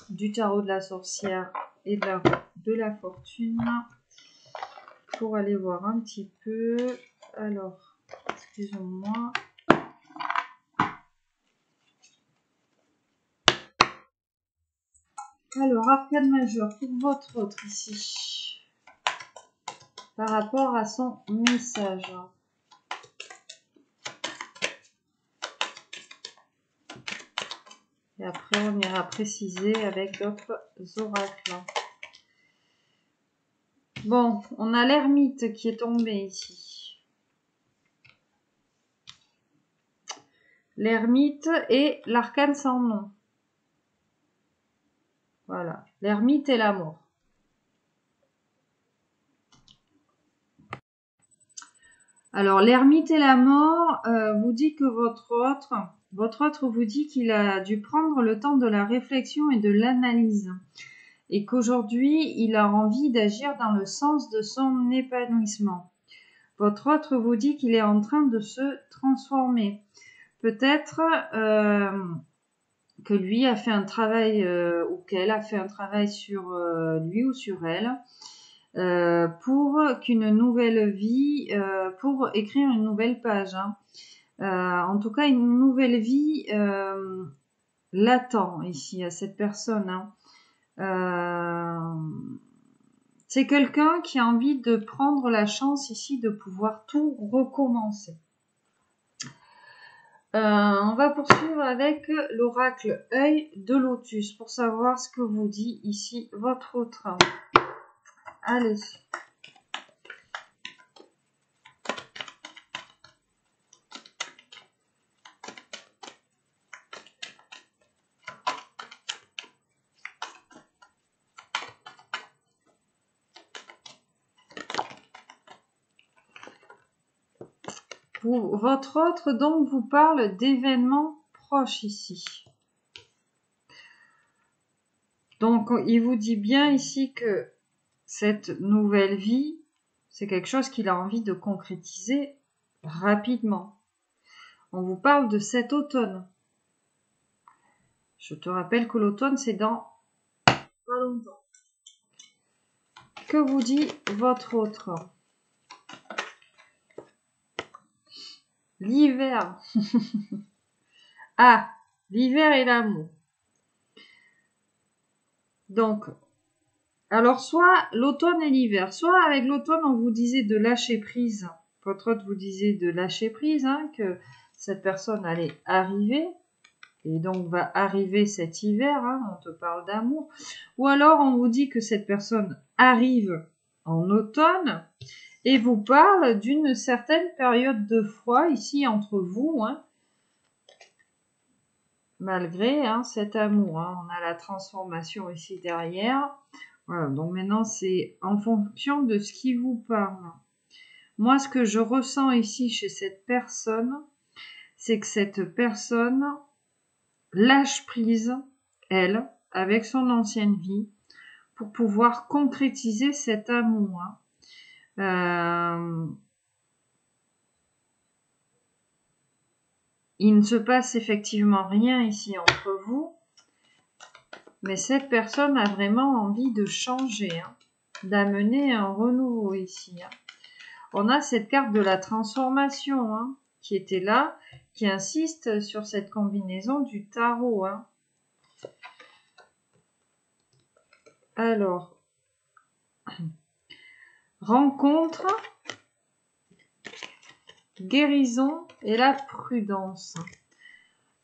Speaker 1: du tarot de la sorcière et de la fortune pour aller voir un petit peu. Alors, excusez-moi. Alors, arcane majeur pour votre autre ici. Par rapport à son message. Et après, on ira préciser avec d'autres oracles. Bon, on a l'ermite qui est tombé ici. L'ermite et l'arcane sans nom. Voilà, l'ermite et la mort. Alors, l'ermite et la mort vous dit que votre autre vous dit qu'il a dû prendre le temps de la réflexion et de l'analyse. Et qu'aujourd'hui, il a envie d'agir dans le sens de son épanouissement. Votre autre vous dit qu'il est en train de se transformer. Peut-être que lui a fait un travail ou qu'elle a fait un travail sur lui ou sur elle pour qu'une nouvelle vie, pour écrire une nouvelle page. Hein. En tout cas, une nouvelle vie l'attend ici à cette personne. Hein. C'est quelqu'un qui a envie de prendre la chance ici de pouvoir tout recommencer. On va poursuivre avec l'oracle œil de lotus pour savoir ce que vous dit ici votre autre. Allez. Votre autre donc vous parle d'événements proches ici. Donc il vous dit bien ici que cette nouvelle vie, c'est quelque chose qu'il a envie de concrétiser rapidement. On vous parle de cet automne. Je te rappelle que l'automne, c'est dans pas longtemps. Que vous dit votre autre? L'hiver. Ah, l'hiver et l'amour. Donc, alors soit l'automne et l'hiver, soit avec l'automne on vous disait de lâcher prise. Votre autre vous disait de lâcher prise, hein, que cette personne allait arriver. Et donc va arriver cet hiver, hein, on te parle d'amour. Ou alors on vous dit que cette personne arrive en automne et vous parle d'une certaine période de froid ici entre vous, hein, malgré cet amour. Hein. On a la transformation ici derrière. Voilà, donc maintenant c'est en fonction de ce qui vous parle. Moi, ce que je ressens ici chez cette personne, c'est que cette personne lâche prise, elle, avec son ancienne vie, pour pouvoir concrétiser cet amour. Il ne se passe effectivement rien ici entre vous, mais cette personne a vraiment envie de changer, hein, d'amener un renouveau ici. Hein. On a cette carte de la transformation, hein, qui était là, qui insiste sur cette combinaison du tarot. Hein. Alors, rencontre, guérison et la prudence.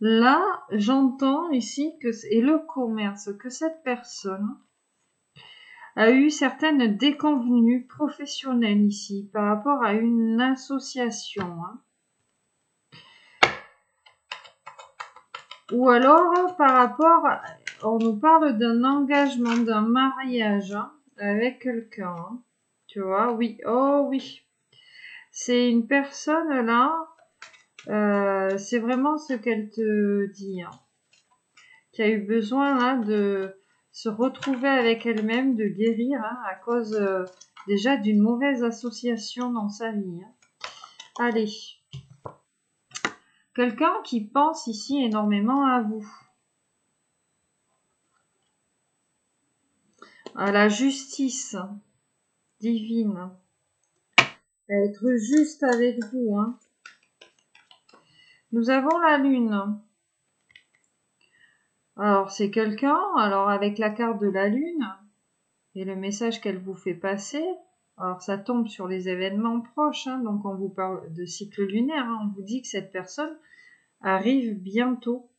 Speaker 1: Là, j'entends ici que et le commerce, que cette personne a eu certaines déconvenues professionnelles ici par rapport à une association. Hein. Ou alors par rapport, on nous parle d'un engagement, d'un mariage, hein, avec quelqu'un. Hein. Tu vois, oui, oh oui. C'est une personne là, c'est vraiment ce qu'elle te dit, hein, qui a eu besoin là de se retrouver avec elle-même, de guérir, hein, à cause déjà d'une mauvaise association dans sa vie. Hein. Allez, quelqu'un qui pense ici énormément à vous, à la justice divine, à être juste avec vous. Hein. Nous avons la lune. Alors c'est quelqu'un, alors avec la carte de la lune et le message qu'elle vous fait passer, alors ça tombe sur les événements proches, hein, donc on vous parle de cycle lunaire, hein, on vous dit que cette personne arrive bientôt.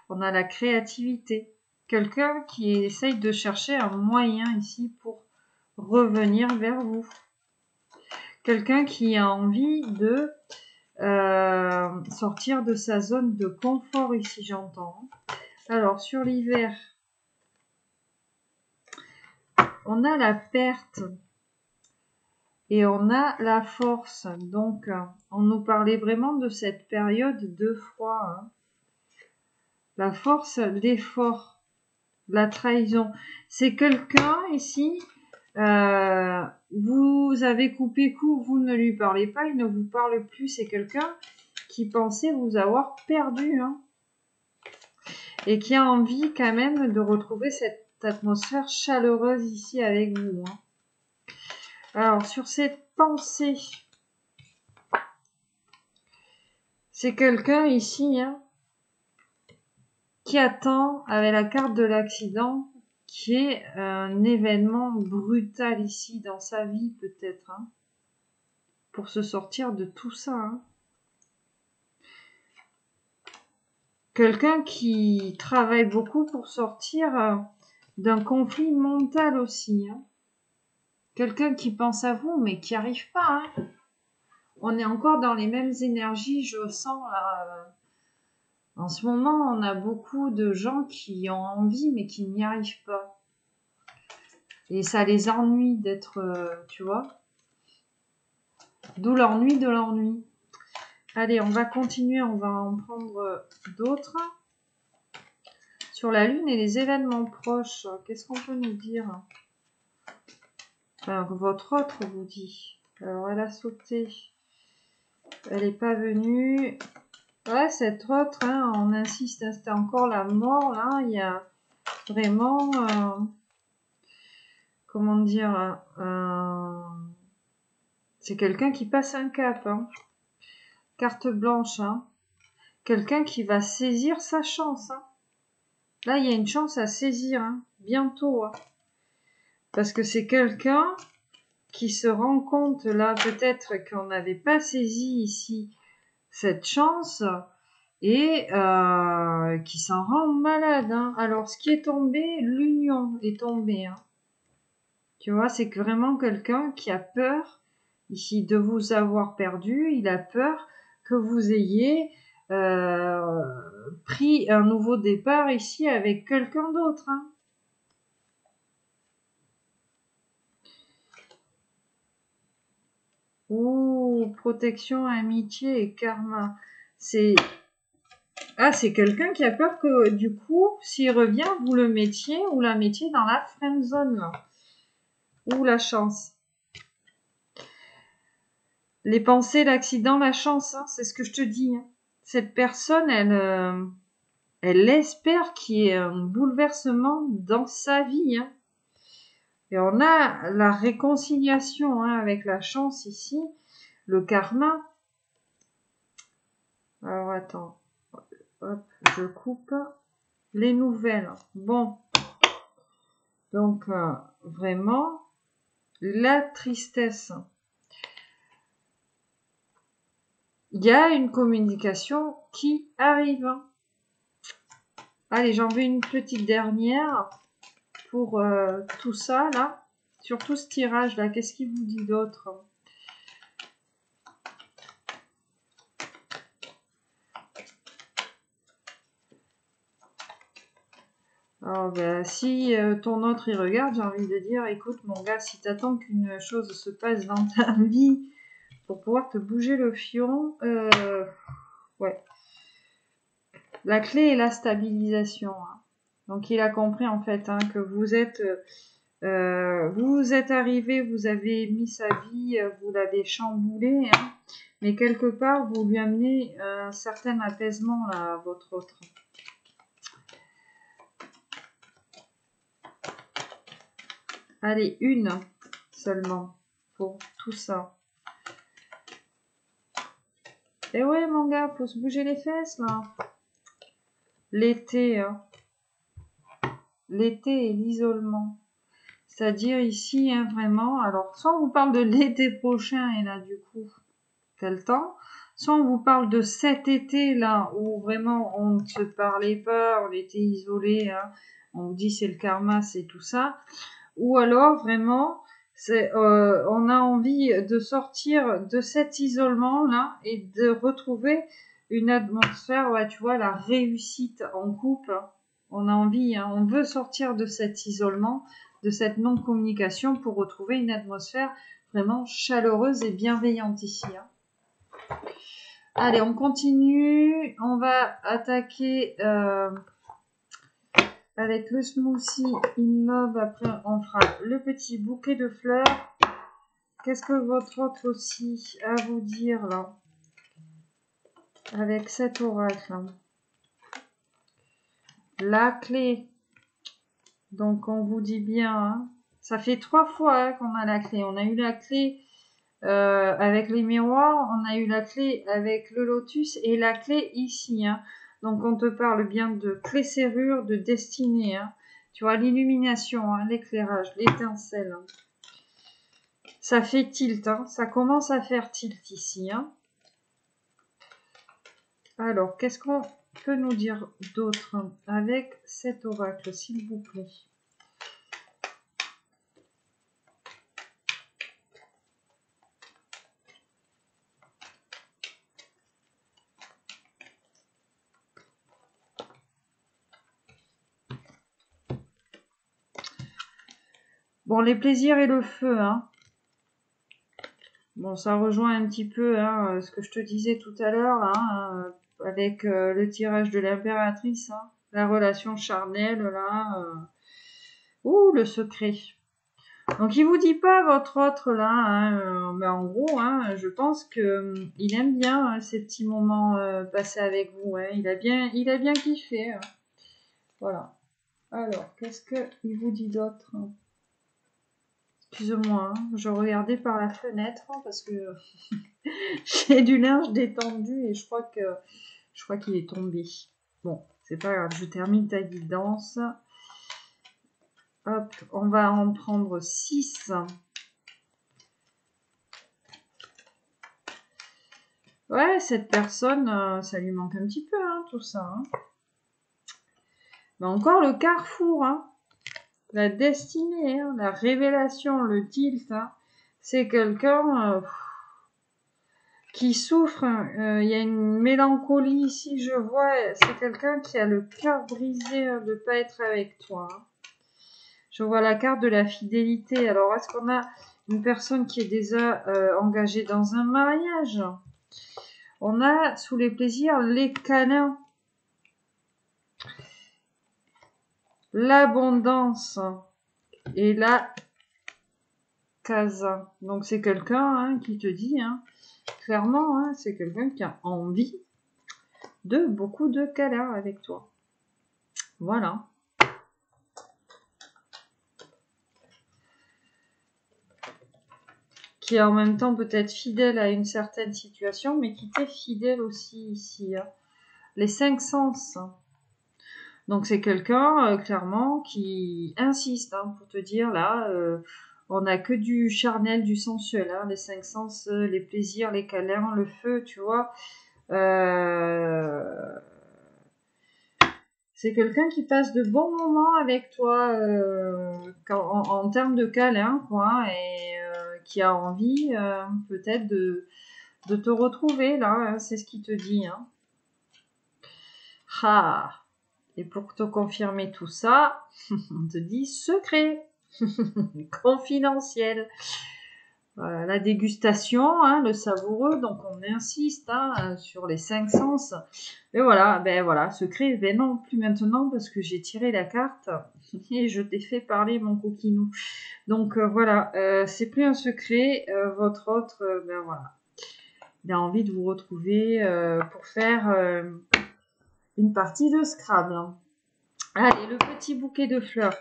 Speaker 1: On a la créativité, quelqu'un qui essaye de chercher un moyen ici pour revenir vers vous. Quelqu'un qui a envie de sortir de sa zone de confort ici, j'entends. Alors, sur l'hiver, on a la perte et on a la force. Donc, on nous parlait vraiment de cette période de froid. Hein. La force, l'effort, la trahison. C'est quelqu'un ici, vous avez coupé court, vous ne lui parlez pas, il ne vous parle plus. C'est quelqu'un qui pensait vous avoir perdu. Hein. Et qui a envie quand même de retrouver cette atmosphère chaleureuse ici avec vous. Hein. Alors, sur cette pensée, c'est quelqu'un ici qui attend, avec la carte de l'accident, qui est un événement brutal ici dans sa vie peut-être, hein, pour se sortir de tout ça. Hein. Quelqu'un qui travaille beaucoup pour sortir d'un conflit mental aussi. Hein. Quelqu'un qui pense à vous, mais qui n'y arrive pas. Hein. On est encore dans les mêmes énergies, je sens là. En ce moment, on a beaucoup de gens qui ont envie, mais qui n'y arrivent pas. Et ça les ennuie d'être, tu vois. D'où l'ennui de l'ennui. Allez, on va continuer, on va en prendre d'autres. Sur la Lune et les événements proches, qu'est-ce qu'on peut nous dire? Enfin, votre autre vous dit. Alors, elle a sauté. Elle n'est pas venue. Ouais, cette autre, hein, on insiste, hein, c'était encore la mort, là. Il y a vraiment... comment dire, c'est quelqu'un qui passe un cap, hein. Carte blanche, hein. Quelqu'un qui va saisir sa chance, hein. Là, il y a une chance à saisir, hein, bientôt, hein. Parce que c'est quelqu'un qui se rend compte, là, peut-être qu'on n'avait pas saisi ici cette chance et qui s'en rend malade, hein. Alors, ce qui est tombé, l'union est tombée, hein. Tu vois, c'est que vraiment quelqu'un qui a peur ici de vous avoir perdu, il a peur que vous ayez pris un nouveau départ ici avec quelqu'un d'autre. Hein. Ouh, protection, amitié et karma. C'est c'est quelqu'un qui a peur que du coup, s'il revient, vous le mettiez ou la mettiez dans la friend zone. Ou la chance. Les pensées, l'accident, la chance, hein, c'est ce que je te dis. Hein. Cette personne, elle espère qu'il y ait un bouleversement dans sa vie. Hein. Et on a la réconciliation hein, avec la chance ici, le karma. Alors attends, hop, je coupe. Les nouvelles. Bon, donc vraiment, la tristesse. Il y a une communication qui arrive. Allez, j'en veux une petite dernière pour tout ça, là. Surtout ce tirage-là, qu'est-ce qu'il vous dit d'autre? Alors, ben, si ton autre, il regarde, j'ai envie de dire, écoute, mon gars, si t'attends qu'une chose se passe dans ta vie pour pouvoir te bouger le fion, ouais. La clé est la stabilisation. Hein. Donc, il a compris, en fait, hein, que vous êtes arrivé, vous avez mis sa vie, vous l'avez chamboulé, hein, mais quelque part, vous lui amenez un certain apaisement là, à votre autre. Allez, une seulement pour tout ça. Et ouais, mon gars, faut se bouger les fesses, là. L'été, hein. L'été et l'isolement. C'est-à-dire ici, hein, vraiment, alors, soit on vous parle de l'été prochain, et là, du coup, quel temps, soit on vous parle de cet été-là, où vraiment, on ne se parlait pas, on était isolés, hein. On vous dit c'est le karma, c'est tout ça. Ou alors, vraiment, on a envie de sortir de cet isolement-là et de retrouver une atmosphère, ouais, tu vois, la réussite en couple. On a envie, hein, on veut sortir de cet isolement, de cette non-communication pour retrouver une atmosphère vraiment chaleureuse et bienveillante ici. Hein. Allez, on continue. On va attaquer... avec le smoothie in love, après on fera le petit bouquet de fleurs. Qu'est-ce que votre autre aussi a à vous dire là? Avec cet oracle. Hein. La clé. Donc on vous dit bien. Hein. Ça fait 3 fois hein, qu'on a la clé. On a eu la clé avec les miroirs. On a eu la clé avec le lotus. Et la clé ici. Hein. Donc on te parle bien de clé serrure, de destinée. Hein. Tu vois, l'illumination, hein, l'éclairage, l'étincelle. Hein. Ça fait tilt, hein. Ça commence à faire tilt ici. Hein. Alors, qu'est-ce qu'on peut nous dire d'autre avec cet oracle, s'il vous plaît? Bon, les plaisirs et le feu, hein. Bon, ça rejoint un petit peu hein, ce que je te disais tout à l'heure, là, hein, avec le tirage de l'impératrice, hein, la relation charnelle, là. Ouh, le secret. Donc, il vous dit pas votre autre, là, hein, mais en gros, hein, je pense que il aime bien hein, ces petits moments passés avec vous. Hein. Il a bien kiffé. Hein. Voilà. Alors, qu'est-ce qu'il vous dit d'autre? Excuse-moi, hein, je regardais par la fenêtre hein, parce que j'ai du linge détendu et je crois qu'il est tombé. Bon, c'est pas grave, je termine ta guidance. Hop, on va en prendre 6. Ouais, cette personne, ça lui manque un petit peu, hein, tout ça. Hein. Mais encore le carrefour, hein. La destinée, hein, la révélation, le tilt. Hein. C'est quelqu'un qui souffre. Il y a une mélancolie ici, je vois. C'est quelqu'un qui a le cœur brisé de ne pas être avec toi. Hein. Je vois la carte de la fidélité. Alors, est-ce qu'on a une personne qui est déjà engagée dans un mariage? On a, sous les plaisirs, les câlins. L'abondance et la casa. Donc, c'est quelqu'un hein, qui te dit, hein, clairement, hein, c'est quelqu'un qui a envie de beaucoup de câlins avec toi. Voilà. Qui est en même temps peut-être fidèle à une certaine situation, mais qui t'est fidèle aussi ici. Hein. Les 5 sens. Donc c'est quelqu'un, clairement, qui insiste hein, pour te dire, là, on n'a que du charnel, du sensuel. Hein, les 5 sens, les plaisirs, les câlins, le feu, tu vois. C'est quelqu'un qui passe de bons moments avec toi en termes de câlins, quoi, et qui a envie peut-être de te retrouver, là, hein, c'est ce qu'il te dit. Hein. Ah, et pour te confirmer tout ça, on te dit secret, confidentiel. La dégustation, hein, le savoureux, donc on insiste hein, sur les 5 sens. Et voilà, ben voilà, secret, ben non, plus maintenant parce que j'ai tiré la carte et je t'ai fait parler mon coquinou. Donc voilà, c'est plus un secret, votre autre, ben voilà, il a envie de vous retrouver pour faire une partie de Scrabble. Allez, le petit bouquet de fleurs.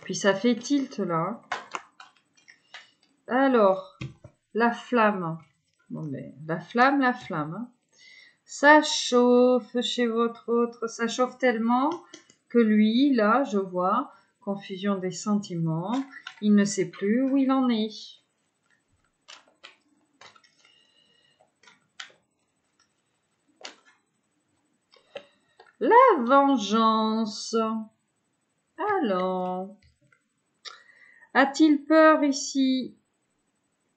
Speaker 1: Puis ça fait tilt là. Alors, la flamme. Bon, ben, la flamme. Hein. Ça chauffe chez votre autre. Ça chauffe tellement que lui, là, je vois, confusion des sentiments. Il ne sait plus où il en est. La vengeance. Alors, a-t-il peur ici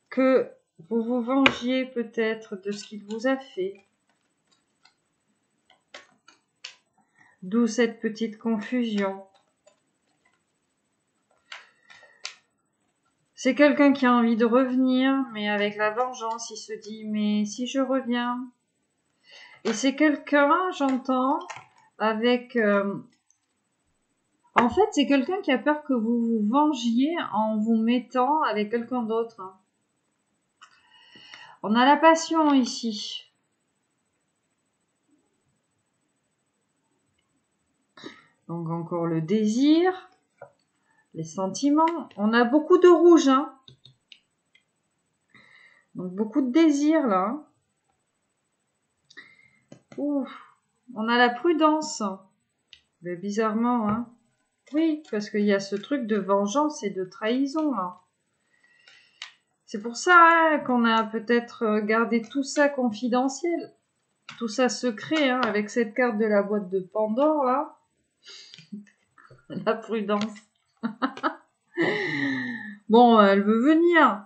Speaker 1: que vous vous vengiez peut-être de ce qu'il vous a fait? D'où cette petite confusion. C'est quelqu'un qui a envie de revenir, mais avec la vengeance, il se dit, mais si je reviens? Et c'est quelqu'un, j'entends, avec... en fait, c'est quelqu'un qui a peur que vous vous vengiez en vous mettant avec quelqu'un d'autre. On a la passion ici. Donc encore le désir, les sentiments. On a beaucoup de rouge, hein. Donc beaucoup de désir là. Ouf. On a la prudence. Mais bizarrement, hein. Oui, parce qu'il y a ce truc de vengeance et de trahison là. C'est pour ça hein, qu'on a peut-être gardé tout ça confidentiel, tout ça secret, hein, avec cette carte de la boîte de Pandore là. La prudence. Bon, elle veut venir.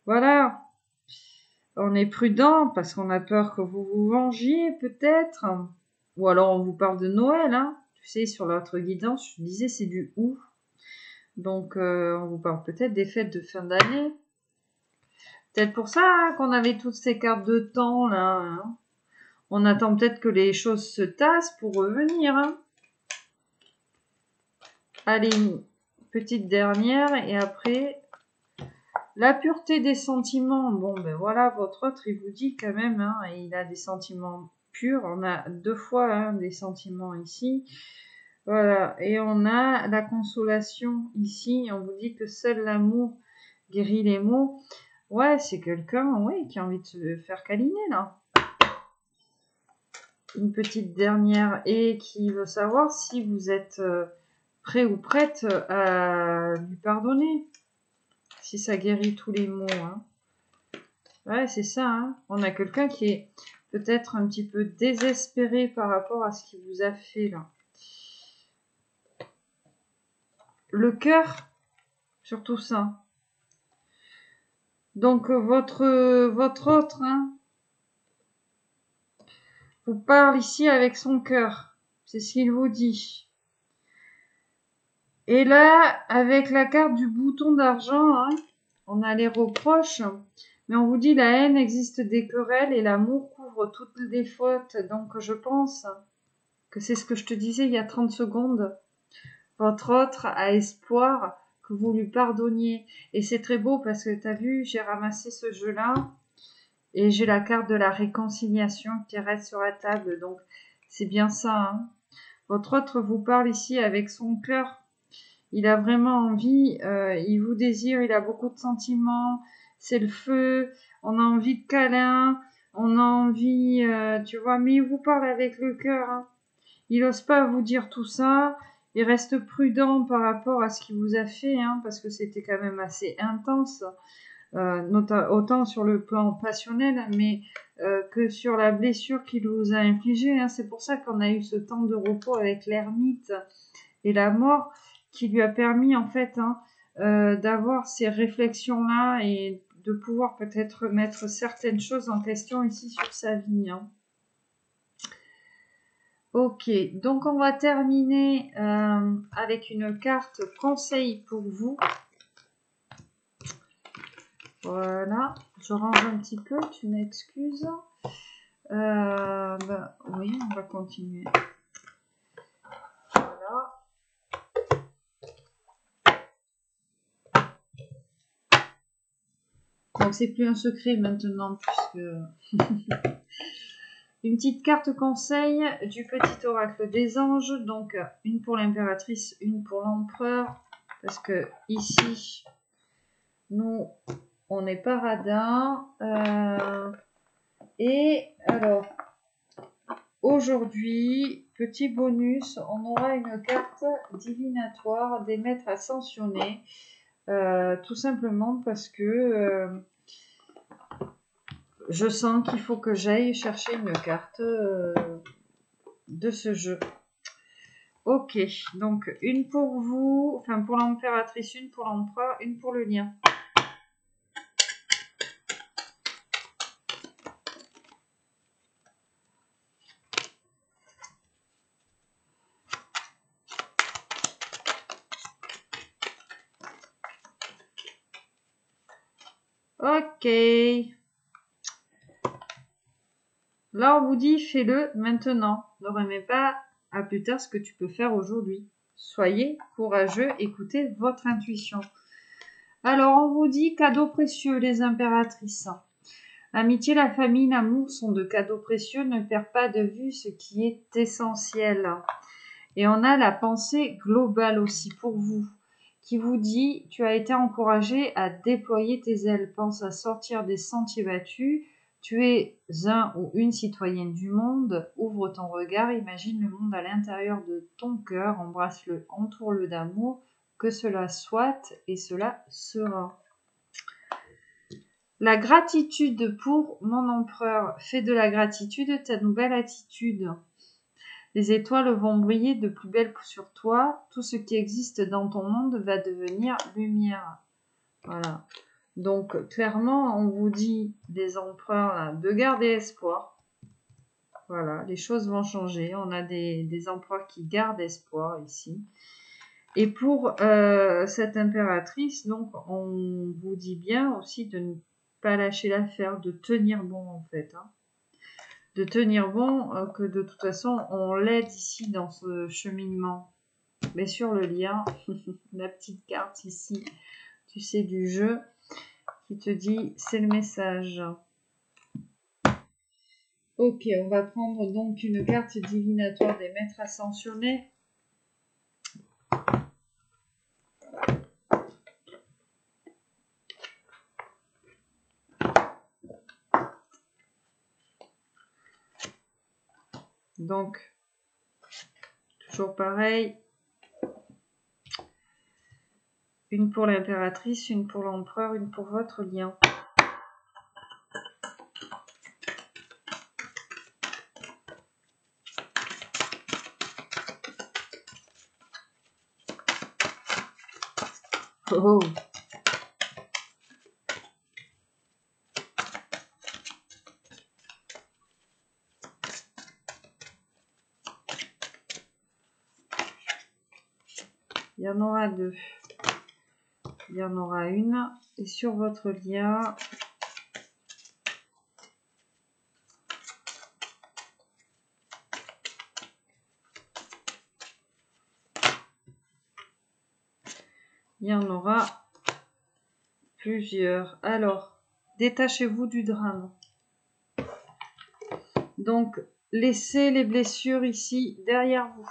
Speaker 1: Voilà. On est prudent parce qu'on a peur que vous vous vengiez peut-être. Ou alors on vous parle de Noël, hein. Tu sais, sur notre guidance, je disais c'est du ou. Donc on vous parle peut-être des fêtes de fin d'année. Peut-être pour ça hein, qu'on avait toutes ces cartes de temps là. Hein. On attend peut-être que les choses se tassent pour revenir. Hein. Allez, une petite dernière et après... La pureté des sentiments, bon ben voilà, votre autre il vous dit quand même, hein, il a des sentiments purs, on a 2 fois hein, des sentiments ici, voilà, et on a la consolation ici, on vous dit que seul l'amour guérit les maux, ouais c'est quelqu'un ouais, qui a envie de se faire câliner là. Une petite dernière et qui veut savoir si vous êtes prêt ou prête à lui pardonner. Si ça guérit tous les maux. Hein. Ouais, c'est ça. Hein. On a quelqu'un qui est peut-être un petit peu désespéré par rapport à ce qu'il vous a fait là. Le cœur, surtout ça. Donc votre autre hein, vous parle ici avec son cœur. C'est ce qu'il vous dit. Et là, avec la carte du bouton d'argent, hein, on a les reproches. Mais on vous dit la haine existe des querelles et l'amour couvre toutes les fautes. Donc je pense que c'est ce que je te disais il y a 30 secondes. Votre autre a espoir que vous lui pardonniez. Et c'est très beau parce que tu as vu, j'ai ramassé ce jeu-là et j'ai la carte de la réconciliation qui reste sur la table. Donc c'est bien ça. Hein. Votre autre vous parle ici avec son cœur. Il a vraiment envie, il vous désire, il a beaucoup de sentiments, c'est le feu, on a envie de câlin, on a envie, tu vois, mais il vous parle avec le cœur. Hein. Il n'ose pas vous dire tout ça, il reste prudent par rapport à ce qu'il vous a fait, hein, parce que c'était quand même assez intense, autant sur le plan passionnel, mais que sur la blessure qu'il vous a infligée. Hein. C'est pour ça qu'on a eu ce temps de repos avec l'ermite et la mort, qui lui a permis en fait hein, d'avoir ces réflexions-là et de pouvoir peut-être mettre certaines choses en question ici sur sa vie. Hein. Ok, donc on va terminer avec une carte conseil pour vous. Voilà, je range un petit peu, tu m'excuses. Oui, on va continuer. Voilà. Donc c'est plus un secret maintenant puisque une petite carte conseil du petit oracle des anges, donc une pour l'impératrice, une pour l'empereur, parce que ici nous on n'est pas radin. Et alors aujourd'hui, petit bonus, on aura une carte divinatoire des maîtres ascensionnés, tout simplement parce que je sens qu'il faut que j'aille chercher une carte de ce jeu. Ok, donc une pour vous, enfin pour l'impératrice, une pour l'empereur, une pour le lien. Ok. Là, on vous dit, fais-le maintenant. Ne remets pas à plus tard ce que tu peux faire aujourd'hui. Soyez courageux, écoutez votre intuition. Alors, on vous dit, cadeaux précieux, les impératrices. L'amitié, la famille, l'amour sont de cadeaux précieux. Ne perds pas de vue ce qui est essentiel. Et on a la pensée globale aussi pour vous, qui vous dit, tu as été encouragé à déployer tes ailes. Pense à sortir des sentiers battus. Tu es un ou une citoyenne du monde, ouvre ton regard, imagine le monde à l'intérieur de ton cœur, embrasse-le, entoure-le d'amour, que cela soit et cela sera. La gratitude pour mon empereur, fais de la gratitude ta nouvelle attitude. Les étoiles vont briller de plus belle sur toi, tout ce qui existe dans ton monde va devenir lumière. Voilà. Donc, clairement, on vous dit, des empereurs, là, de garder espoir. Voilà, les choses vont changer. On a des empereurs qui gardent espoir ici. Et pour cette impératrice, donc, on vous dit bien aussi de ne pas lâcher l'affaire, de tenir bon en fait. Hein. De tenir bon, que de toute façon, on l'aide ici dans ce cheminement. Mais sur le lien, la petite carte ici, tu sais, du jeu, qui te dit, c'est le message. Ok, on va prendre donc une carte divinatoire des maîtres ascensionnés. Donc, toujours pareil. Une pour l'impératrice, une pour l'empereur, une pour votre lien. Oh. Il y en aura deux. Il y en aura une. Et sur votre lien, il y en aura plusieurs. Alors, détachez-vous du drame. Donc, laissez les blessures ici derrière vous.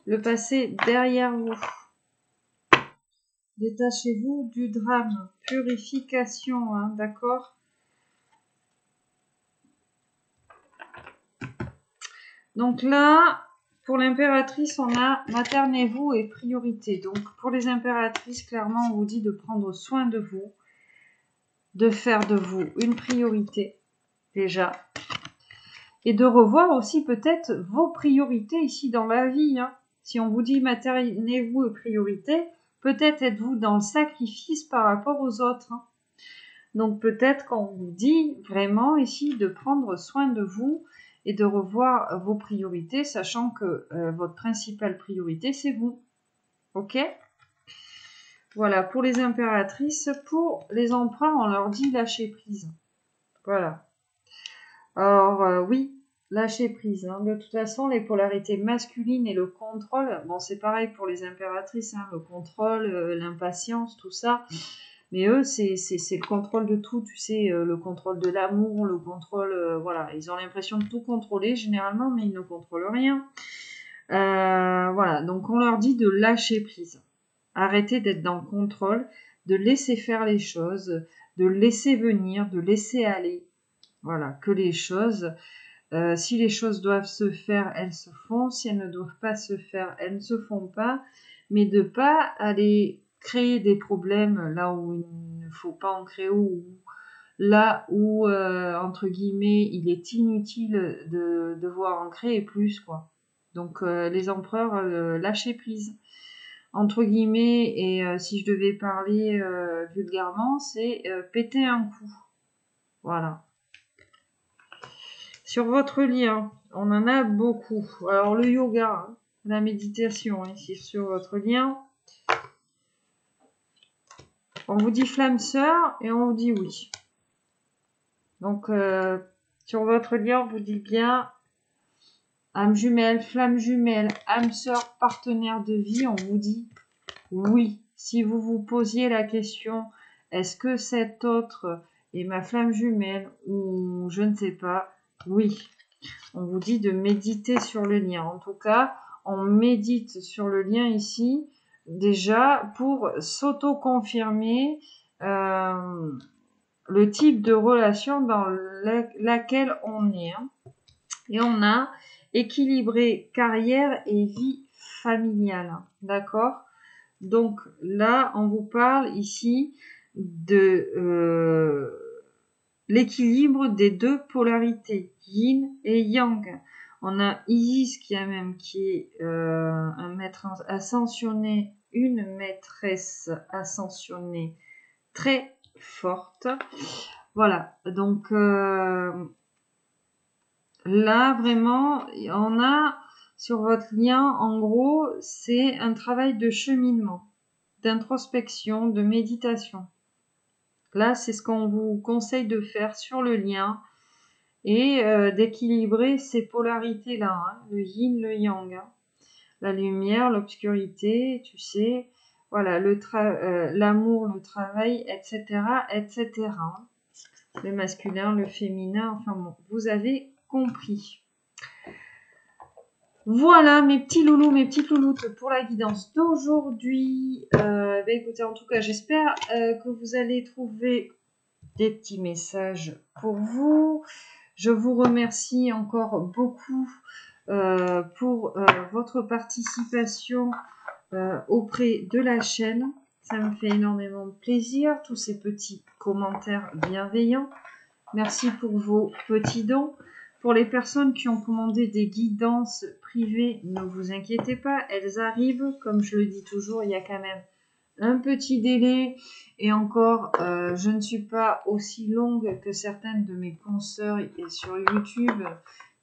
Speaker 1: Le passé derrière vous. Détachez-vous du drame. Purification, hein, d'accord? Donc là, pour l'impératrice, on a maternez-vous et priorité. Donc pour les impératrices, clairement, on vous dit de prendre soin de vous, de faire de vous une priorité, déjà. Et de revoir aussi peut-être vos priorités ici dans la vie. Hein. Si on vous dit maternez-vous et priorité, peut-être êtes-vous dans le sacrifice par rapport aux autres. Hein. Donc peut-être qu'on vous dit vraiment ici de prendre soin de vous et de revoir vos priorités, sachant que votre principale priorité, c'est vous. Ok? Voilà, pour les impératrices. Pour les empereurs, on leur dit lâcher prise. Voilà. Alors, oui, lâcher prise. Hein. De toute façon, les polarités masculines et le contrôle, bon, c'est pareil pour les impératrices, hein, le contrôle, l'impatience, tout ça. Mais eux, c'est le contrôle de tout, tu sais, le contrôle de l'amour, le contrôle, voilà. Ils ont l'impression de tout contrôler, généralement, mais ils ne contrôlent rien. Voilà, donc on leur dit de lâcher prise. Arrêtez d'être dans le contrôle, de laisser faire les choses, de laisser venir, de laisser aller. Voilà, que les choses, si les choses doivent se faire, elles se font. Si elles ne doivent pas se faire, elles ne se font pas. Mais de pas aller créer des problèmes là où il ne faut pas en créer, ou là où, entre guillemets, il est inutile de devoir en créer plus, quoi. Donc, les empereurs, lâchez prise. Entre guillemets, et si je devais parler vulgairement, c'est péter un coup. Voilà. Sur votre lien, on en a beaucoup. Alors le yoga, hein, la méditation, ici sur votre lien. On vous dit flamme sœur et on vous dit oui. Donc sur votre lien, on vous dit bien âme jumelle, flamme jumelle, âme sœur, partenaire de vie. On vous dit oui. Si vous vous posiez la question, est-ce que cet autre est ma flamme jumelle ou je ne sais pas, oui. On vous dit de méditer sur le lien. En tout cas, on médite sur le lien ici, déjà pour s'auto-confirmer le type de relation dans laquelle on est. Hein. Et on a équilibré carrière et vie familiale. D'accord? Donc là, on vous parle ici de l'équilibre des deux polarités, yin et yang. On a Isis qui est un maître ascensionné, une maîtresse ascensionnée très forte. Voilà, donc là, vraiment, on a sur votre lien, en gros, c'est un travail de cheminement, d'introspection, de méditation. Là, c'est ce qu'on vous conseille de faire sur le lien et d'équilibrer ces polarités-là, hein, le yin, le yang, hein. La lumière, l'obscurité, tu sais, voilà, l'amour, le travail, etc., etc. Le masculin, le féminin, enfin bon, vous avez compris. Voilà mes petits loulous, mes petites louloutes pour la guidance d'aujourd'hui. Écoutez, en tout cas, j'espère que vous allez trouver des petits messages pour vous. Je vous remercie encore beaucoup pour votre participation auprès de la chaîne. Ça me fait énormément de plaisir, tous ces petits commentaires bienveillants. Merci pour vos petits dons. Pour les personnes qui ont commandé des guidances privées, ne vous inquiétez pas, elles arrivent. Comme je le dis toujours, il y a quand même un petit délai. Et encore, je ne suis pas aussi longue que certaines de mes consoeurs sur YouTube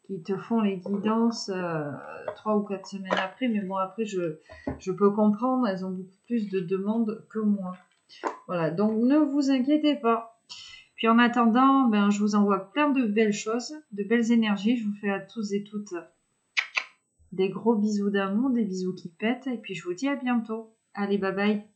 Speaker 1: qui te font les guidances 3 ou 4 semaines après. Mais bon, après, je peux comprendre, elles ont beaucoup plus de demandes que moi. Voilà, donc ne vous inquiétez pas. Puis en attendant, je vous envoie plein de belles choses, de belles énergies. Je vous fais à tous et toutes des gros bisous d'amour, des bisous qui pètent. Et puis je vous dis à bientôt. Allez, bye bye.